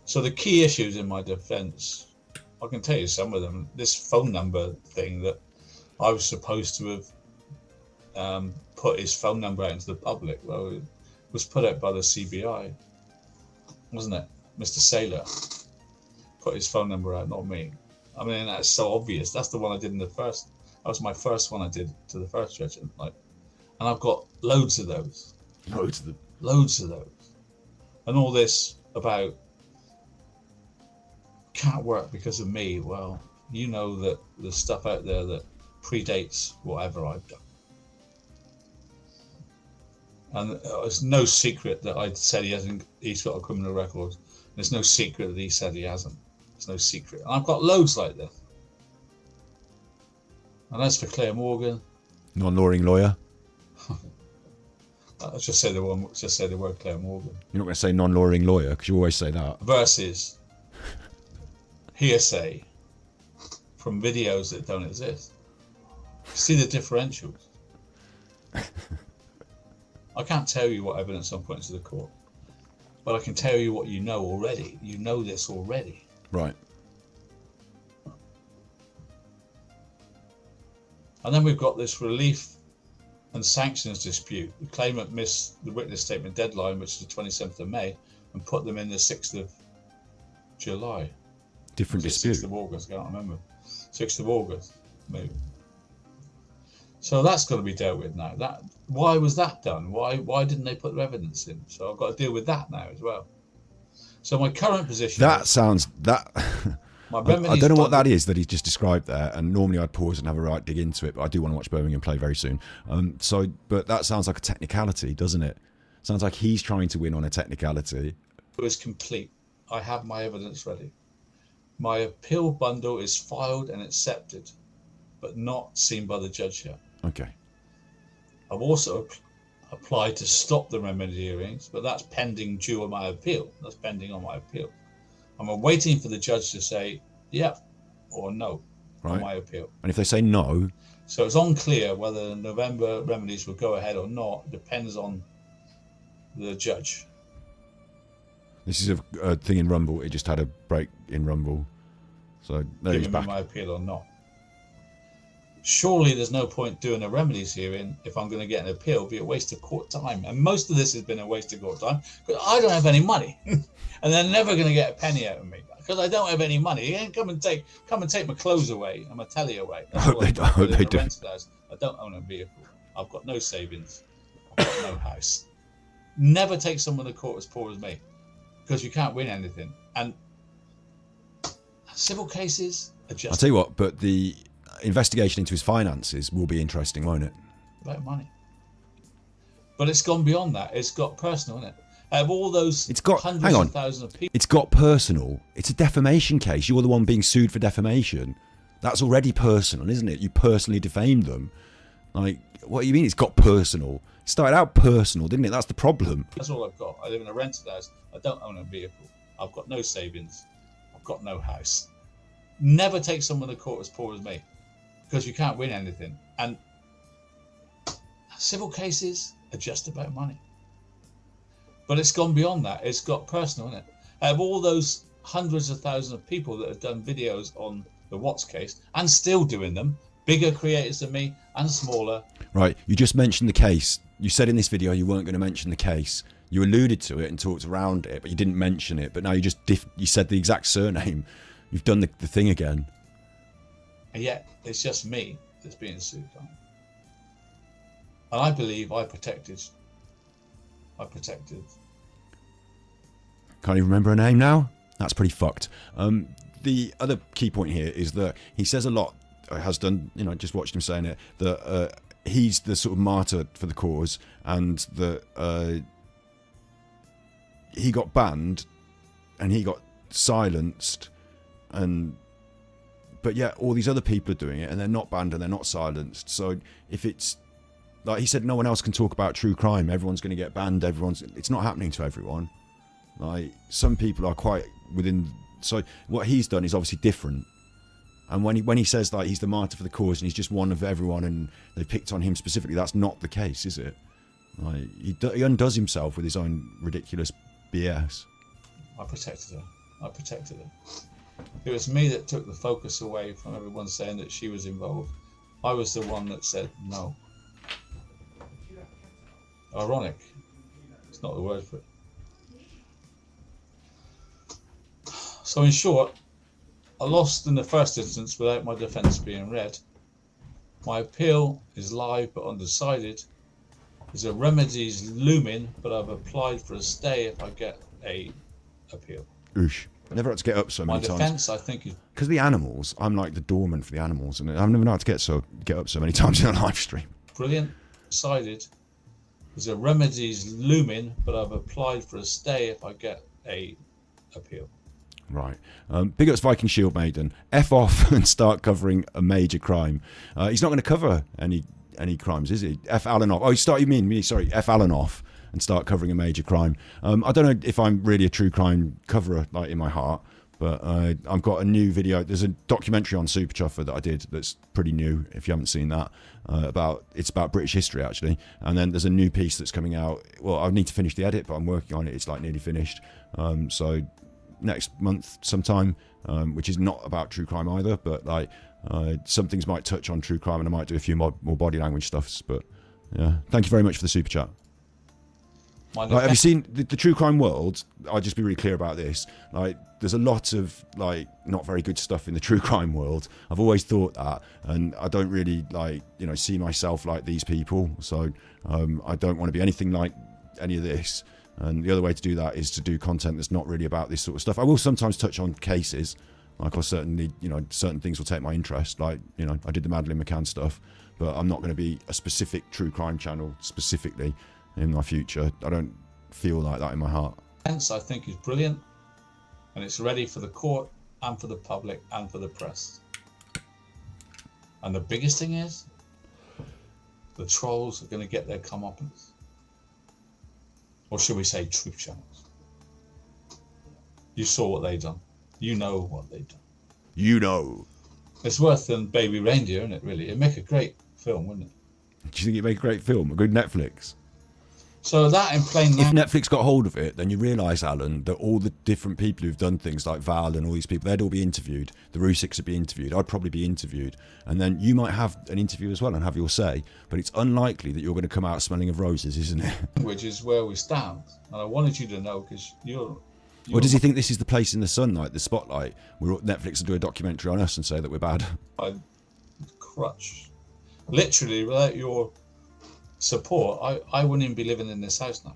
S6: So the key issues in my defence, I can tell you some of them. This phone number thing that I was supposed to have put his phone number out into the public. Well, it was put out by the CBI, wasn't it? Mr. Saylor put his phone number out, not me. I mean, that's so obvious. That's the one I did in the first. That was my first one I did to the first judge, and I've got loads of those. Loads of those, and all this about can't work because of me. Well, you know that there's stuff out there that predates whatever I've done. And it's no secret that I said he's got a criminal record. There's no secret that he said he hasn't. It's no secret. And I've got loads like this. And as for Claire Morgan,
S3: non-lawyering lawyer.
S6: I'll just say the word Claire Morgan.
S3: You're not going to say non-lawyering lawyer because you always say that.
S6: Versus hearsay from videos that don't exist. See the differentials. I can't tell you what evidence I'm putting to the court, but I can tell you what you know already. You know this already.
S3: Right.
S6: And then we've got this relief and sanctions dispute. The claimant missed the witness statement deadline, which is the 27th of May, and put them in the 6th of July.
S3: Different dispute.
S6: 6th of August, I can't remember. 6th of August, maybe. So that's got to be dealt with now. Why was that done? Why didn't they put their evidence in? So I've got to deal with that now as well. So my current position...
S3: I don't know what that is that he's just described there, and normally I'd pause and have a right dig into it, but I do want to watch Birmingham play very soon. But that sounds like a technicality, doesn't it? Sounds like he's trying to win on a technicality.
S6: It was complete. I have my evidence ready. My appeal bundle is filed and accepted, but not seen by the judge yet.
S3: Okay.
S6: I've also applied to stop the remedy hearings, but that's pending due on my appeal. That's pending on my appeal. I'm waiting for the judge to say yep or no on my appeal.
S3: And if they say no,
S6: so it's unclear whether the November remedies will go ahead or not. It depends on the judge.
S3: this is a thing in Rumble. It just had a break in Rumble, so there he's
S6: Giving me
S3: back.
S6: my appeal or not. Surely there's no point doing a remedies hearing if I'm going to get an appeal. It'll be a waste of court time. And most of this has been a waste of court time because I don't have any money. And they're never going to get a penny out of me because I don't have any money. You come and take my clothes away and my telly away.
S3: I hope they do.
S6: I don't own a vehicle. I've got no savings. I've got no house. Never take someone to court as poor as me because you can't win anything. And civil cases are just...
S3: I'll tell you what, but the investigation into his finances will be interesting, won't it?
S6: About money. But it's gone beyond that. It's got personal, isn't it? Out of all those hundreds of thousands of people...
S3: It's got personal. It's a defamation case. You're the one being sued for defamation. That's already personal, isn't it? You personally defamed them. Like, what do you mean it's got personal? It started out personal, didn't it? That's the problem.
S6: That's all I've got. I live in a rented house. I don't own a vehicle. I've got no savings. I've got no house. Never take someone to court as poor as me because you can't win anything. And civil cases are just about money. But it's gone beyond that. It's got personal, isn't it? Out of all those hundreds of thousands of people that have done videos on the Watts case and still doing them, bigger creators than me and smaller.
S3: Right, you just mentioned the case. You said in this video you weren't going to mention the case. You alluded to it and talked around it, but you didn't mention it. But now you said the exact surname. You've done the thing again.
S6: And yet, it's just me that's being sued. And I believe I protected.
S3: Can't even remember her name now? That's pretty fucked. The other key point here is that he says a lot, has done, just watched him saying it, that he's the sort of martyr for the cause and that he got banned and he got silenced, but yet all these other people are doing it and they're not banned and they're not silenced. So if it's like he said, no one else can talk about true crime, everyone's going to get banned, it's not happening to everyone. Like, some people are quite within, so what he's done is obviously different. And when he says like he's the martyr for the cause and he's just one of everyone and they picked on him specifically, that's not the case, is it? Like, he undoes himself with his own ridiculous BS.
S6: I protected her. It was me that took the focus away from everyone saying that she was involved. I was the one that said no. Ironic. It's not the word for it. So in short, I lost in the first instance without my defence being read. My appeal is live but undecided. There's a remedies looming, but I've applied for a stay if I get a appeal.
S3: Oosh. I never had to get up so many times.
S6: My defence, I think, is...
S3: Because the animals, I'm like the doorman for the animals, and I've never had to get up so many times in a live stream.
S6: Brilliant. Decided. There's a remedies looming, but I've applied for a stay if I get a appeal.
S3: Right. Big ups Viking Shield Maiden. F off and start covering a major crime. He's not going to cover any crimes, is he? F Allan off. Oh, sorry, F Allan off and start covering a major crime. I don't know if I'm really a true crime coverer, like, in my heart, but I've got a new video. There's a documentary on Super Chuffer that I did that's pretty new, if you haven't seen that. It's about British history, actually. And then there's a new piece that's coming out. Well, I need to finish the edit, but I'm working on it. It's like nearly finished. So next month sometime, which is not about true crime either, but like some things might touch on true crime and I might do a few more body language stuffs. But yeah, thank you very much for the super chat. Like, have you seen the true crime world? I'll just be really clear about this. Like, there's a lot of like not very good stuff in the true crime world. I've always thought that, and I don't really see myself like these people. So I don't want to be anything like any of this. And the other way to do that is to do content that's not really about this sort of stuff. I will sometimes touch on cases. Like, I'll certainly, certain things will take my interest. Like, I did the Madeleine McCann stuff, but I'm not going to be a specific true crime channel specifically in my future. I don't feel like that in my heart.
S6: I think is brilliant, and it's ready for the court and for the public and for the press. And the biggest thing is, the trolls are going to get their comeuppance. Or should we say truth channels? You saw what they done. You know what they done.
S3: You know.
S6: It's worse than Baby Reindeer, isn't it, really? It'd make a great film, wouldn't it?
S3: Do you think it'd make a great film? A good Netflix?
S6: So that in plain
S3: If
S6: language,
S3: Netflix got hold of it, then you realise, Alan, that all the different people who've done things like Val and all these people, they'd all be interviewed. The Rusiks would be interviewed. I'd probably be interviewed. And then you might have an interview as well and have your say. But it's unlikely that you're going to come out smelling of roses, isn't it?
S6: is where we stand. And I wanted you to know because you're
S3: Or does he think this is the place in the sunlight, the spotlight, where Netflix will do a documentary on us and say that we're bad?
S6: my crutch. Literally, without your support, I wouldn't even be living in this house now.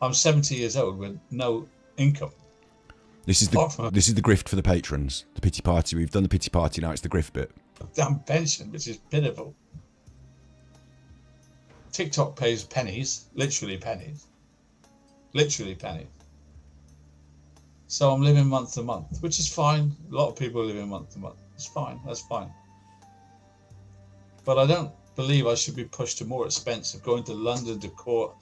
S6: I'm 70 years old with no income.
S3: This is the grift for the patrons. The pity party. We've done the pity party, now it's the grift bit.
S6: Damn pension, which is pitiful. TikTok pays pennies, literally pennies. Literally pennies. So I'm living month to month, which is fine. A lot of people are living month to month. It's fine, that's fine. But I don't believe I should be pushed to more expense of going to London to court,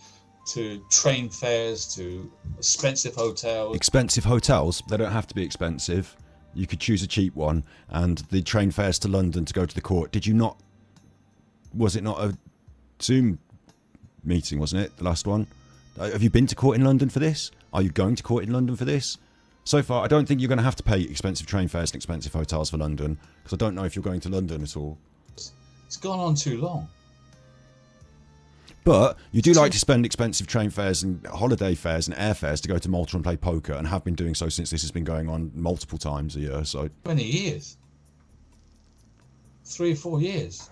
S6: to train fares, to expensive hotels.
S3: Expensive hotels, they don't have to be expensive. You could choose a cheap one. And the train fares to London to go to the court. Did you not? Was it not a Zoom meeting, wasn't it? The last one? Have you been to court in London for this? Are you going to court in London for this? So far, I don't think you're going to have to pay expensive train fares and expensive hotels for London, because I don't know if you're going to London at all.
S6: It's gone on too long.
S3: But you do like to spend expensive train fares and holiday fares and airfares to go to Malta and play poker, and have been doing so since this has been going on multiple times a year. So
S6: Many years. 3 or 4 years.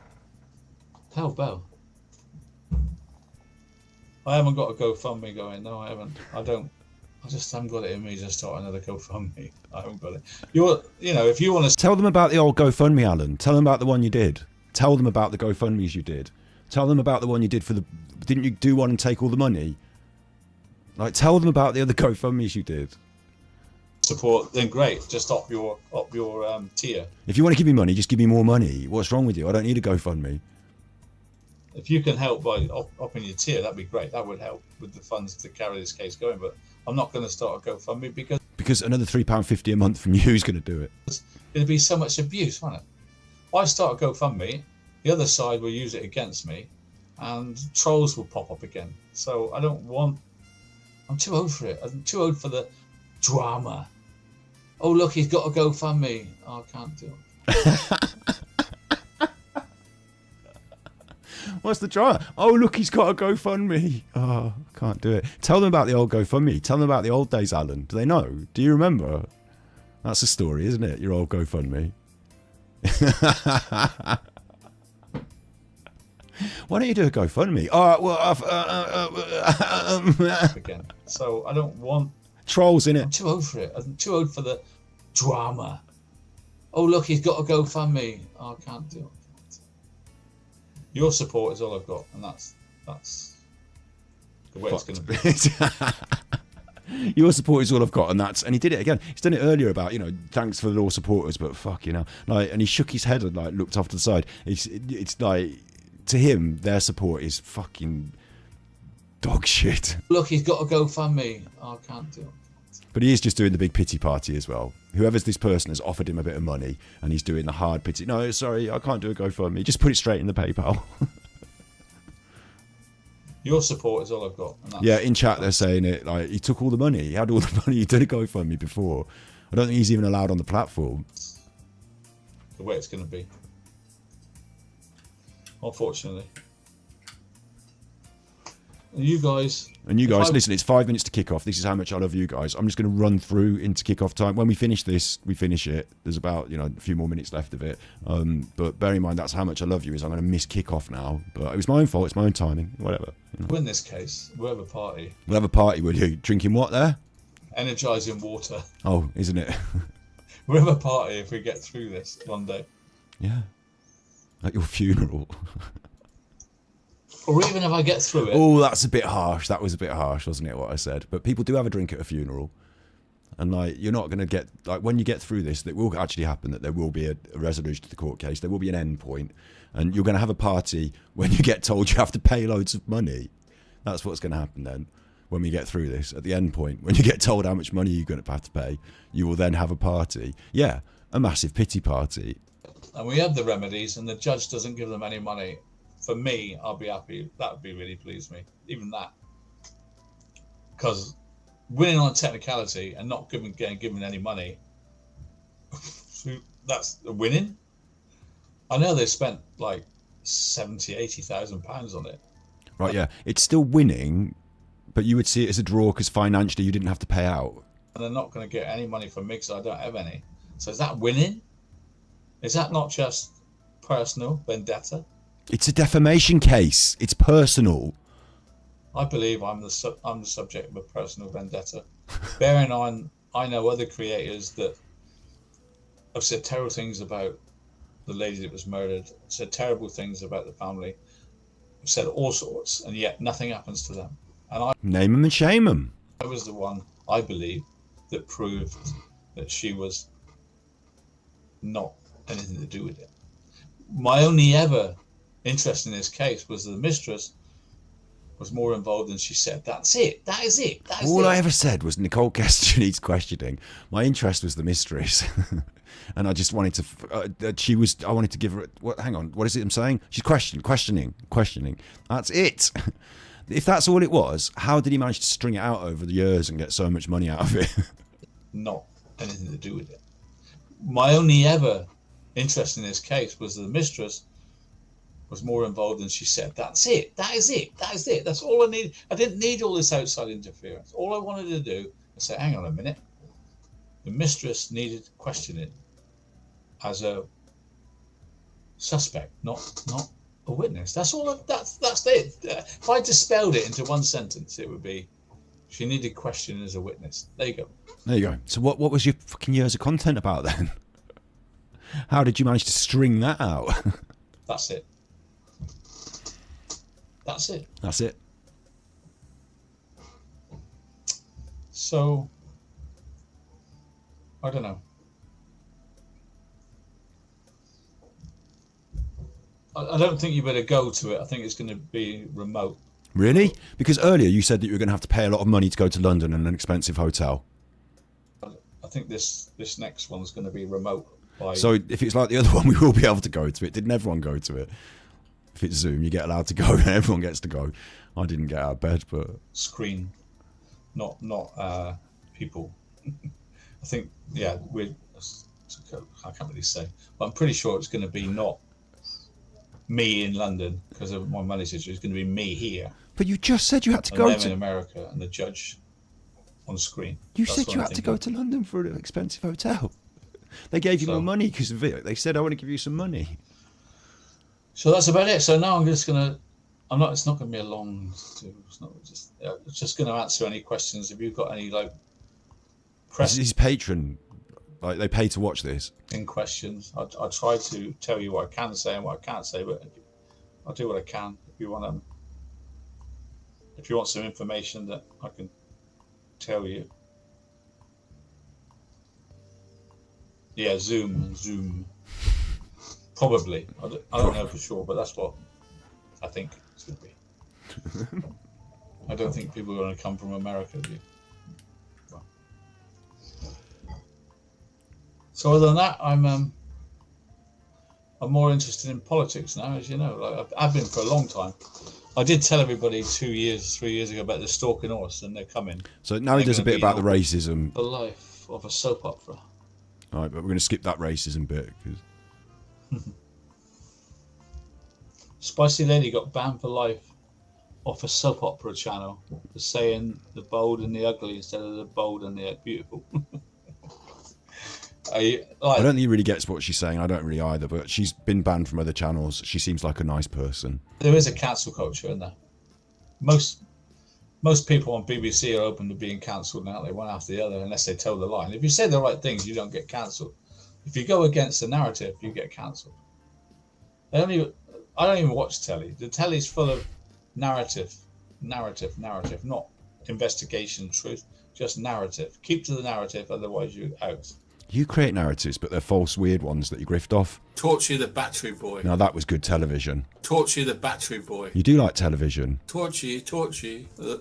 S6: Hell, Bell. I haven't got a GoFundMe going. No, I haven't. I just haven't got it in me to start another GoFundMe. I haven't got it. If you want to
S3: tell them about the old GoFundMe, Alan. Tell them about the one you did. Tell them about the GoFundMes you did. Tell them about the one you did for the... Didn't you do one and take all the money? Like, tell them about the other GoFundMes you did.
S6: support, then great. Just up your tier.
S3: If you want to give me money, just give me more money. What's wrong with you? I don't need a GoFundMe.
S6: If you can help by upping your tier, that'd be great. That would help with the funds to carry this case going. But I'm not going to start a GoFundMe because
S3: another £3.50 a month from you is going to do it.
S6: It'd be so much abuse, wouldn't it? I start a GoFundMe, the other side will use it against me, and trolls will pop up again. So I'm too old for it. I'm too old for the drama. Oh, look, he's got a GoFundMe. Oh, I can't do it.
S3: What's the drama? Oh, look, he's got a GoFundMe. Oh, I can't do it. Tell them about the old GoFundMe. Tell them about the old days, Alan. Do they know? Do you remember? That's a story, isn't it? Your old GoFundMe. Why don't you do a GoFundMe?
S6: Again. So I don't want
S3: trolls in it.
S6: I'm too old for it. I'm too old for the drama. Oh, look, he's got a GoFundMe. Oh, I can't do it. Your support is all I've got, and that's the way it's going to be.
S3: Your support is all I've got, and he did it again. He's done it earlier about, thanks for the law supporters, but and he shook his head and looked off to the side. It's like, to him, their support is fucking dog shit.
S6: Look, he's got a GoFundMe. Oh, I can't do it.
S3: But he is just doing the big pity party as well. Whoever's this person has offered him a bit of money, and he's doing the hard pity. No, sorry, I can't do a GoFundMe. Just put it straight in the PayPal.
S6: Your support is all I've got. And
S3: yeah, in chat they're saying it like he took all the money. He had all the money. He did a GoFundMe before. I don't think he's even allowed on the platform.
S6: The way it's going to be. Unfortunately. And you guys,
S3: listen, it's 5 minutes to kick off. This is how much I love you guys. I'm just going to run through into kick-off time. When we finish this, we finish it. There's about, a few more minutes left of it. But bear in mind, that's how much I love you, is I'm going to miss kick-off now. But it was my own fault. It's my own timing. Whatever.
S6: Win this case, we'll have a party.
S3: We'll have a party, will you? Drinking what there?
S6: Energising water.
S3: Oh, isn't it?
S6: We'll have a party if we get through this one day.
S3: Yeah. At your funeral.
S6: Or even if I get through it.
S3: Oh, that's a bit harsh. That was a bit harsh, wasn't it, what I said? But people do have a drink at a funeral. And, you're not going to get... when you get through this, it will actually happen that there will be a resolution to the court case. There will be an end point. And you're going to have a party when you get told you have to pay loads of money. That's what's going to happen then. when we get through this, at the end point, when you get told how much money you're going to have to pay, you will then have a party. Yeah, a massive pity party.
S6: And we have the remedies, and the judge doesn't give them any money. For me, I'll be happy. That would be really pleased me. Even that. Because winning on a technicality and not getting given any money, that's winning. I know they spent like 70, 80,000 pounds on it.
S3: Right, yeah. It's still winning, but you would see it as a draw because financially you didn't have to pay out.
S6: And they're not going to get any money from me because I don't have any. So is that winning? Is that not just personal vendetta?
S3: It's a defamation case. It's personal.
S6: I believe I'm the subject of a personal vendetta. Bearing on, I know other creators that have said terrible things about the lady that was murdered, said terrible things about the family, have said all sorts, and yet nothing happens to them. And I
S3: Name them and shame them.
S6: was the one, I believe, that proved that she was not anything to do with it. My only ever interest in this case was the mistress was more involved than she said. That's it. That is it. That is
S3: All
S6: it.
S3: I ever said was Nicole Kester needs questioning. My interest was the mistress. And I just wanted to, I wanted to give her, what? Hang on, what is it I'm saying? She's questioning. That's it. If that's all it was, how did he manage to string it out over the years and get so much money out of it?
S6: Not anything to do with it. My only ever interest in this case was the mistress was more involved than she said. That's it. That is it. That is it. That's all I need. I didn't need all this outside interference. All I wanted to do was say, hang on a minute. The mistress needed questioning as a suspect, not a witness. That's all. That's it. If I dispelled it into one sentence, it would be, she needed questioning as a witness. There you go.
S3: There you go. So what was your fucking years of content about then? How did you manage to string that out?
S6: That's it. That's it.
S3: That's it.
S6: So, I don't know. I don't think you better go to it. I think it's going to be remote.
S3: Really? Because earlier you said that you were going to have to pay a lot of money to go to London and an expensive hotel.
S6: I think this next one's going to be remote.
S3: So if it's like the other one, we will be able to go to it. Didn't everyone go to it? If it's Zoom, you get allowed to go and everyone gets to go. I didn't get out of bed, but...
S6: Screen, not people. I think, yeah, I can't really say. But I'm pretty sure it's going to be not me in London because of my money situation. It's going to be me here.
S3: But you just said you had to
S6: and
S3: go
S6: them
S3: to...
S6: in America and the judge on screen.
S3: You
S6: That's
S3: said
S6: what
S3: you
S6: I'm
S3: had to go to
S6: thinking.
S3: London for an expensive hotel. They gave you
S6: So-
S3: more money because of it. They said, I want to give you some money.
S6: So that's about it. So now I'm just gonna. It's not gonna be a long. It's just gonna answer any questions. If you've got any
S3: This is patron. Like, they pay to watch this.
S6: in questions, I try to tell you what I can say and what I can't say, but I'll do what I can. If you want some information that I can tell you. Yeah, Zoom. Probably. I don't know for sure, but that's what I think it's going to be. I don't think people are going to come from America, do you? Well. So other than that, I'm more interested in politics now, as you know. Like I've been for a long time. I did tell everybody 3 years ago about the stalking horse, and they're coming.
S3: So now he does a bit about the racism.
S6: The life of a soap opera.
S3: All right, but we're going to skip that racism bit. Cause...
S6: Spicy Lady got banned for life off a soap opera channel for saying the bold and the ugly instead of the bold and the beautiful.
S3: I don't think he really gets what she's saying. I don't really either, but she's been banned from other channels. She seems like a nice person.
S6: There is a cancel culture in there. Most people on BBC are open to being cancelled now. They one after the other unless they toe the line. If you say the right things, you don't get cancelled. If you go against the narrative, you get cancelled. I don't even watch telly. The telly's full of narrative, not investigation, truth, just narrative. Keep to the narrative, otherwise you're out.
S3: You create narratives, but they're false, weird ones that you grift off.
S4: Torchy the Battery Boy.
S3: Now that was good television.
S4: Torchy the Battery Boy.
S3: You do like television.
S4: Torchy.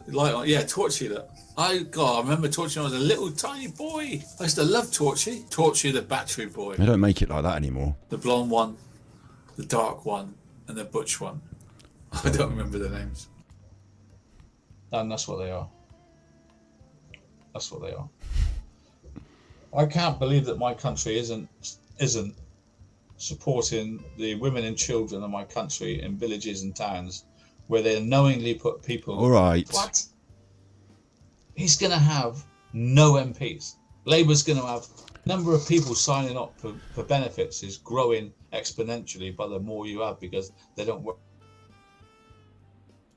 S4: Light on. Yeah, Torchy. That. I remember Torchy when I was a little tiny boy. I used to love Torchy. Torchy the Battery Boy.
S3: They don't make it like that anymore.
S4: The blonde one, the dark one, and the butch one. I don't remember the names.
S6: And that's what they are. That's what they are. I can't believe that my country isn't supporting the women and children of my country in villages and towns where they knowingly put people.
S3: All right.
S6: What? He's going to have no MPs. Labour's going to have number of people signing up for benefits is growing exponentially by the more you have because they don't work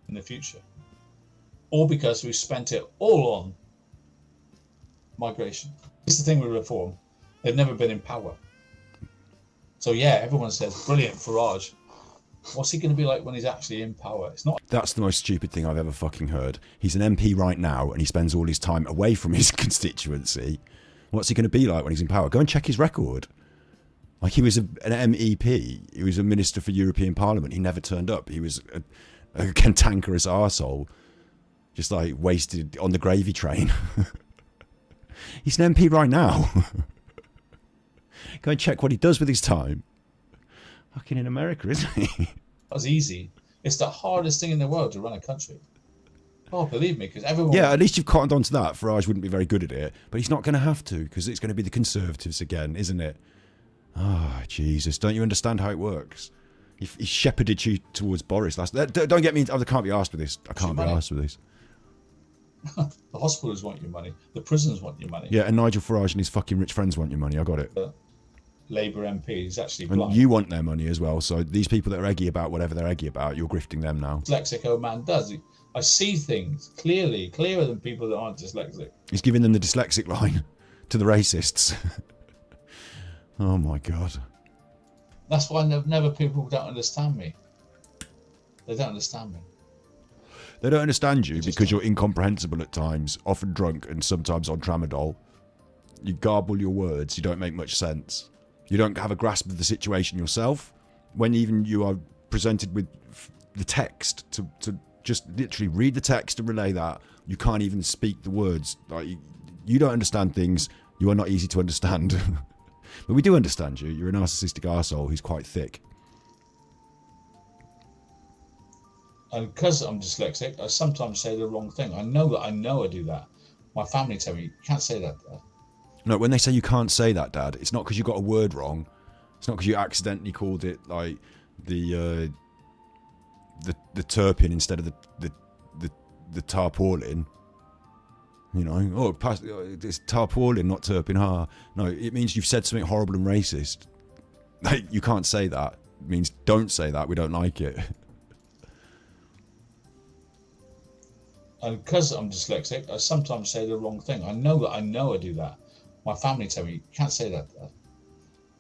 S6: in the future. Or because we've spent it all on migration. It's the thing with reform. They've never been in power. So yeah, everyone says, brilliant, Farage. What's he going to be like when he's actually in power? It's not.
S3: That's the most stupid thing I've ever fucking heard. He's an MP right now and he spends all his time away from his constituency. What's he going to be like when he's in power? Go and check his record. Like he was an MEP. He was a Minister for European Parliament. He never turned up. He was a cantankerous arsehole. Just like wasted on the gravy train. He's an MP right now. Go and check what he does with his time. Fucking in America, isn't he?
S6: That's easy. It's the hardest thing in the world to run a country. Oh, believe me, because everyone...
S3: Yeah, at least you've cottoned onto that. Farage wouldn't be very good at it, but he's not going to have to, because it's going to be the Conservatives again, isn't it? Oh, Jesus. Don't you understand how it works? He shepherded you towards Boris last... Don't get me... I can't be asked with this. I can't be asked with this.
S6: The hospitals want your money. The prisons want your money.
S3: Yeah, and Nigel Farage and his fucking rich friends want your money. I got it.
S6: Labour MP is actually
S3: And
S6: blind.
S3: you want their money as well. So these people that are eggy about whatever they're eggy about, you're grifting them now.
S6: Dyslexic old man does. I see things clearly, clearer than people that aren't dyslexic.
S3: He's giving them the dyslexic line to the racists. Oh my God.
S6: That's why never people don't understand me. They don't understand me.
S3: They don't understand you because you're incomprehensible at times, often drunk and sometimes on tramadol. You garble your words. You don't make much sense. You don't have a grasp of the situation yourself. When even you are presented with the text to just literally read the text and relay that, you can't even speak the words. Like you don't understand things. You are not easy to understand. But we do understand you. You're a narcissistic arsehole who's quite thick.
S6: And because I'm dyslexic, I sometimes say the wrong thing. I know I do that. My family tell me, you can't say that, Dad.
S3: No, when they say you can't say that, Dad, it's not because you got a word wrong. It's not because you accidentally called it like the terpin instead of the tarpaulin. You know, it's tarpaulin, not terpin. No, it means you've said something horrible and racist. Like, you can't say that. It means don't say that. We don't like it.
S6: And because I'm dyslexic, I sometimes say the wrong thing. I know I do that. My family tell me, you can't say that, Dad.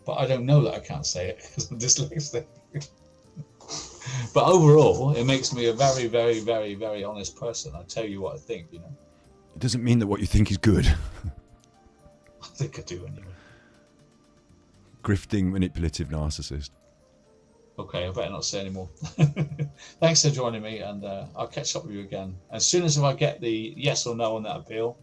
S6: But I don't know that I can't say it because I'm dyslexic. But overall, it makes me a very, very, very, very honest person. I tell you what I think, you know.
S3: It doesn't mean that what you think is good.
S6: I think I do anyway.
S3: Grifting, manipulative narcissist.
S6: Okay, I better not say anymore. Thanks for joining me, and I'll catch up with you again. As soon as I get the yes or no on that appeal,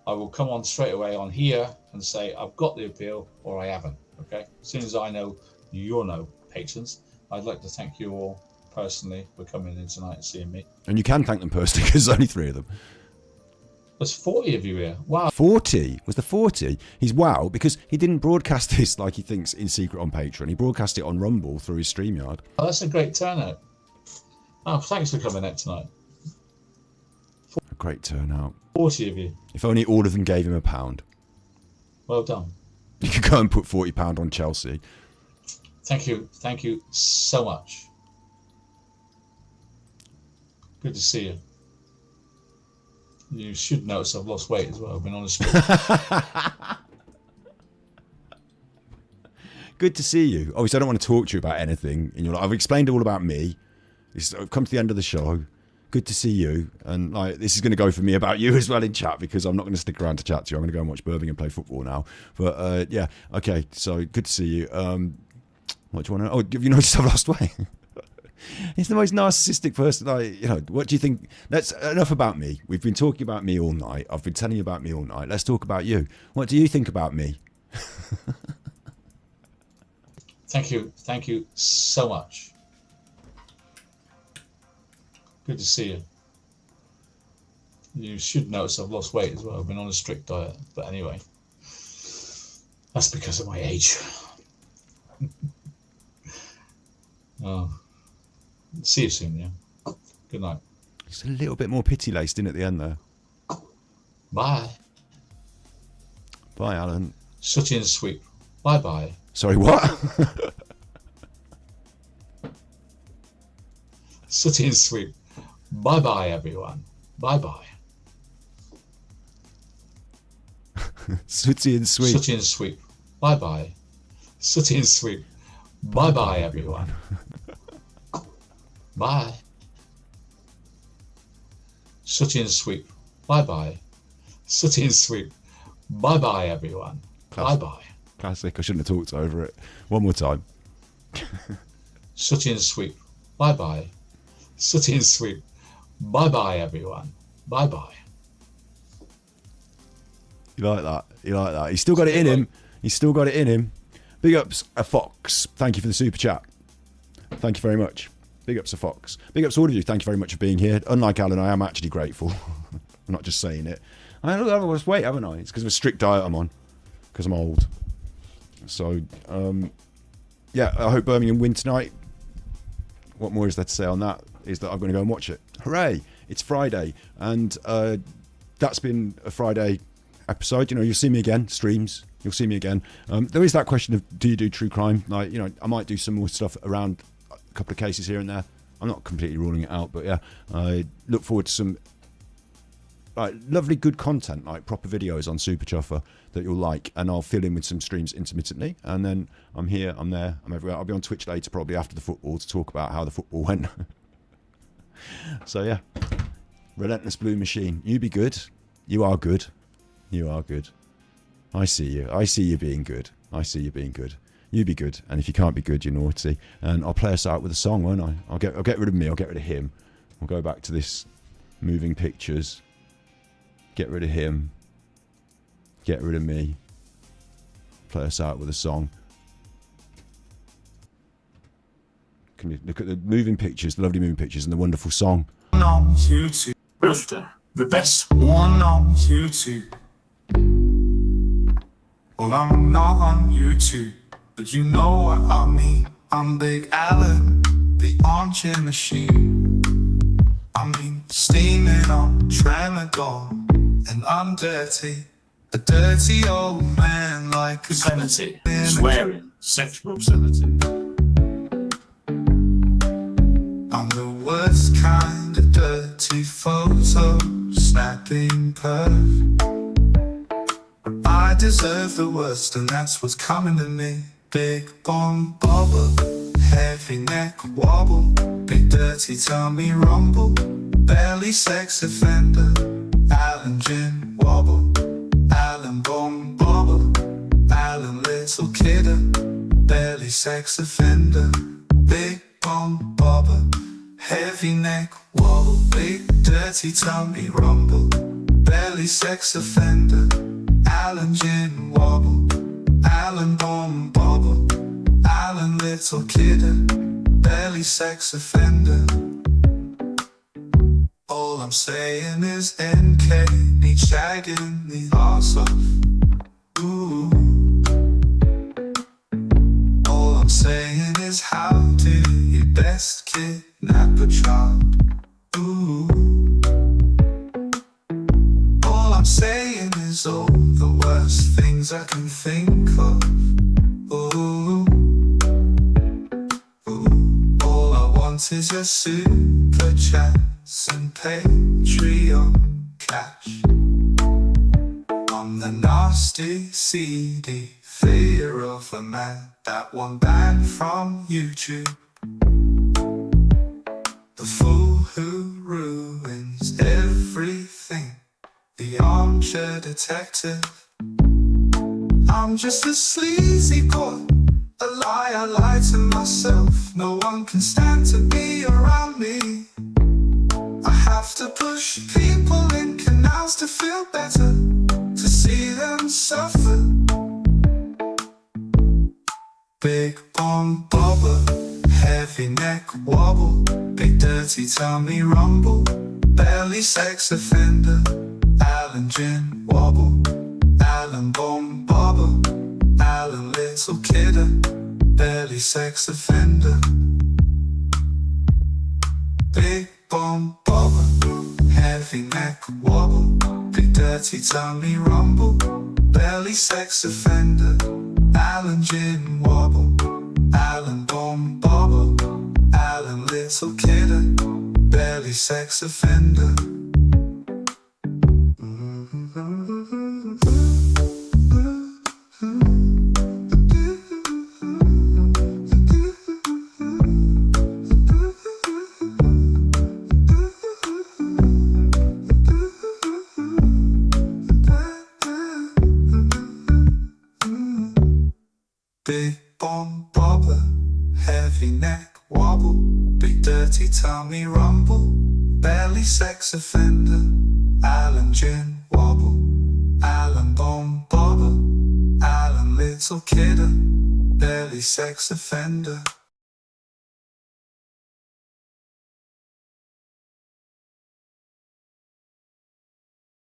S6: I will come on straight away on here and say I've got the appeal or I haven't. Okay. As soon as I know you'll know, patrons, I'd like to thank you all personally for coming in tonight and seeing me.
S3: And you can thank them personally because there's only 3 of them.
S6: There's 40 of you here. Wow.
S3: 40? Was there 40? He's wow, because he didn't broadcast this like he thinks in secret on Patreon. He broadcast it on Rumble through his StreamYard.
S6: Oh, that's a great turnout. Oh, thanks for coming out tonight.
S3: A great turnout.
S6: 40 of you.
S3: If only all of them gave him £1.
S6: Well done.
S3: You could go and put £40 on Chelsea.
S6: Thank you. Thank you so much. Good to see you. You should notice I've lost weight as well. I've been on a spree.
S3: Good to see you. Obviously, I don't want to talk to you about anything in your life. I've explained all about me. I've come to the end of the show. Good to see you. And like, this is going to go for me about you as well in chat because I'm not going to stick around to chat to you. I'm going to go and watch Birmingham play football now. But yeah, okay. So good to see you. What do you want to know? Oh, have you noticed I've lost weight? He's the most narcissistic person. What do you think? That's enough about me. We've been talking about me all night. I've been telling you about me all night. Let's talk about you. What do you think about me?
S6: Thank you so much. Good to see you. You should notice I've lost weight as well. I've been on a strict diet, but anyway, that's because of my age. Oh, see you soon, yeah. Good night.
S3: It's a little bit more pity-laced in at the end there.
S6: Bye.
S3: Bye, Alan.
S6: Sooty and sweep. Bye-bye.
S3: Sorry, what?
S6: Sooty and sweep. Bye-bye, everyone. Bye-bye.
S3: Sooty and sweep.
S6: Sooty and sweep. Bye-bye. Sooty and sweep. Bye-bye, everyone. Bye. Sooty and sweep. Bye-bye. Sooty and sweep. Bye-bye, everyone. Bye-bye.
S3: Classic. I shouldn't have talked over it. One more time.
S6: Sooty and sweep. Bye-bye. Sooty and sweep. Bye-bye, everyone. Bye-bye.
S3: You like that? You like that? He's still got it in him. He's still got it in him. Big ups, a Fox. Thank you for the super chat. Thank you very much. Big ups, a Fox. Big ups to all of you. Thank you very much for being here. Unlike Alan, I am actually grateful. I'm not just saying it. I've lost weight, haven't I? It's because of a strict diet I'm on. Because I'm old. So, yeah, I hope Birmingham win tonight. What more is there to say on that? Is that I'm going to go and watch it. Hooray! It's Friday. And that's been a Friday episode. You'll see me again. Streams. You'll see me again. There is that question of, do you do true crime? Like, I might do some more stuff around a couple of cases here and there. I'm not completely ruling it out, but yeah, I look forward to some lovely, good content, like proper videos on Super Chuffer that you'll like, and I'll fill in with some streams intermittently. And then I'm here, I'm there, I'm everywhere. I'll be on Twitch later, probably after the football, to talk about how the football went. So yeah, Relentless Blue Machine. You be good. You are good. You are good. I see you. I see you being good. I see you being good. You be good. And if you can't be good, you're naughty. And I'll play us out with a song, won't I? I'll get rid of me. I'll get rid of him. We'll go back to this moving pictures. Get rid of him. Get rid of me. Play us out with a song. Can you look at the moving pictures, the lovely moving pictures, and the wonderful song?
S7: On YouTube, the best one on YouTube. Well, I'm not on YouTube, but you know what I mean. I'm Big Allan, the armchair machine. I mean, steaming on Tramadol, and I'm dirty, a dirty old man like a
S8: Profanity, swearing, sexual obscenity.
S7: I'm the worst kind of dirty photo snapping perv. I deserve the worst, and that's what's coming to me. Big bomb bobber, heavy neck wobble, big dirty tummy rumble, belly sex offender, Allan gin wobble, Allan bomb bobble, Allan little kidder, belly sex offender, big bomb bobber, heavy neck wobble, big dirty tummy rumble, belly sex offender, Allan gin wobble, Allan bomb bobble, Allan little kidder, belly sex offender. All I'm saying is NK, need shagging the arse off. Ooh. All I'm saying is how do you best kidnap a child? Ooh. All I'm saying is all the worst things I can think of. Ooh. Ooh. All I want is your super chats and Patreon cash. I'm the nasty, seedy fear of a man, that one banned from YouTube. The fool who ruins everything, the Armchair Detective. I'm just a sleazy boy A lie I lie to myself. No one can stand to be around me. I have to push people in canals to feel better, to see them suffer. Big bomb bobber, heavy neck wobble, big dirty tummy rumble, belly sex offender, Allan gin wobble, Allan bomb bobber, Allan little kidder, belly sex offender. Big bomb bobber, heavy neck wobble, big dirty tummy rumble, belly sex offender, Allan gin wobble, Allan bomb bobble, Allan little kidder, belly sex offender. Big bomb bobber, heavy neck wobble, big dirty tummy rumble, belly sex offender, Allan gin wobble, Allan bomb bobber, Allan little kidder, belly sex offender.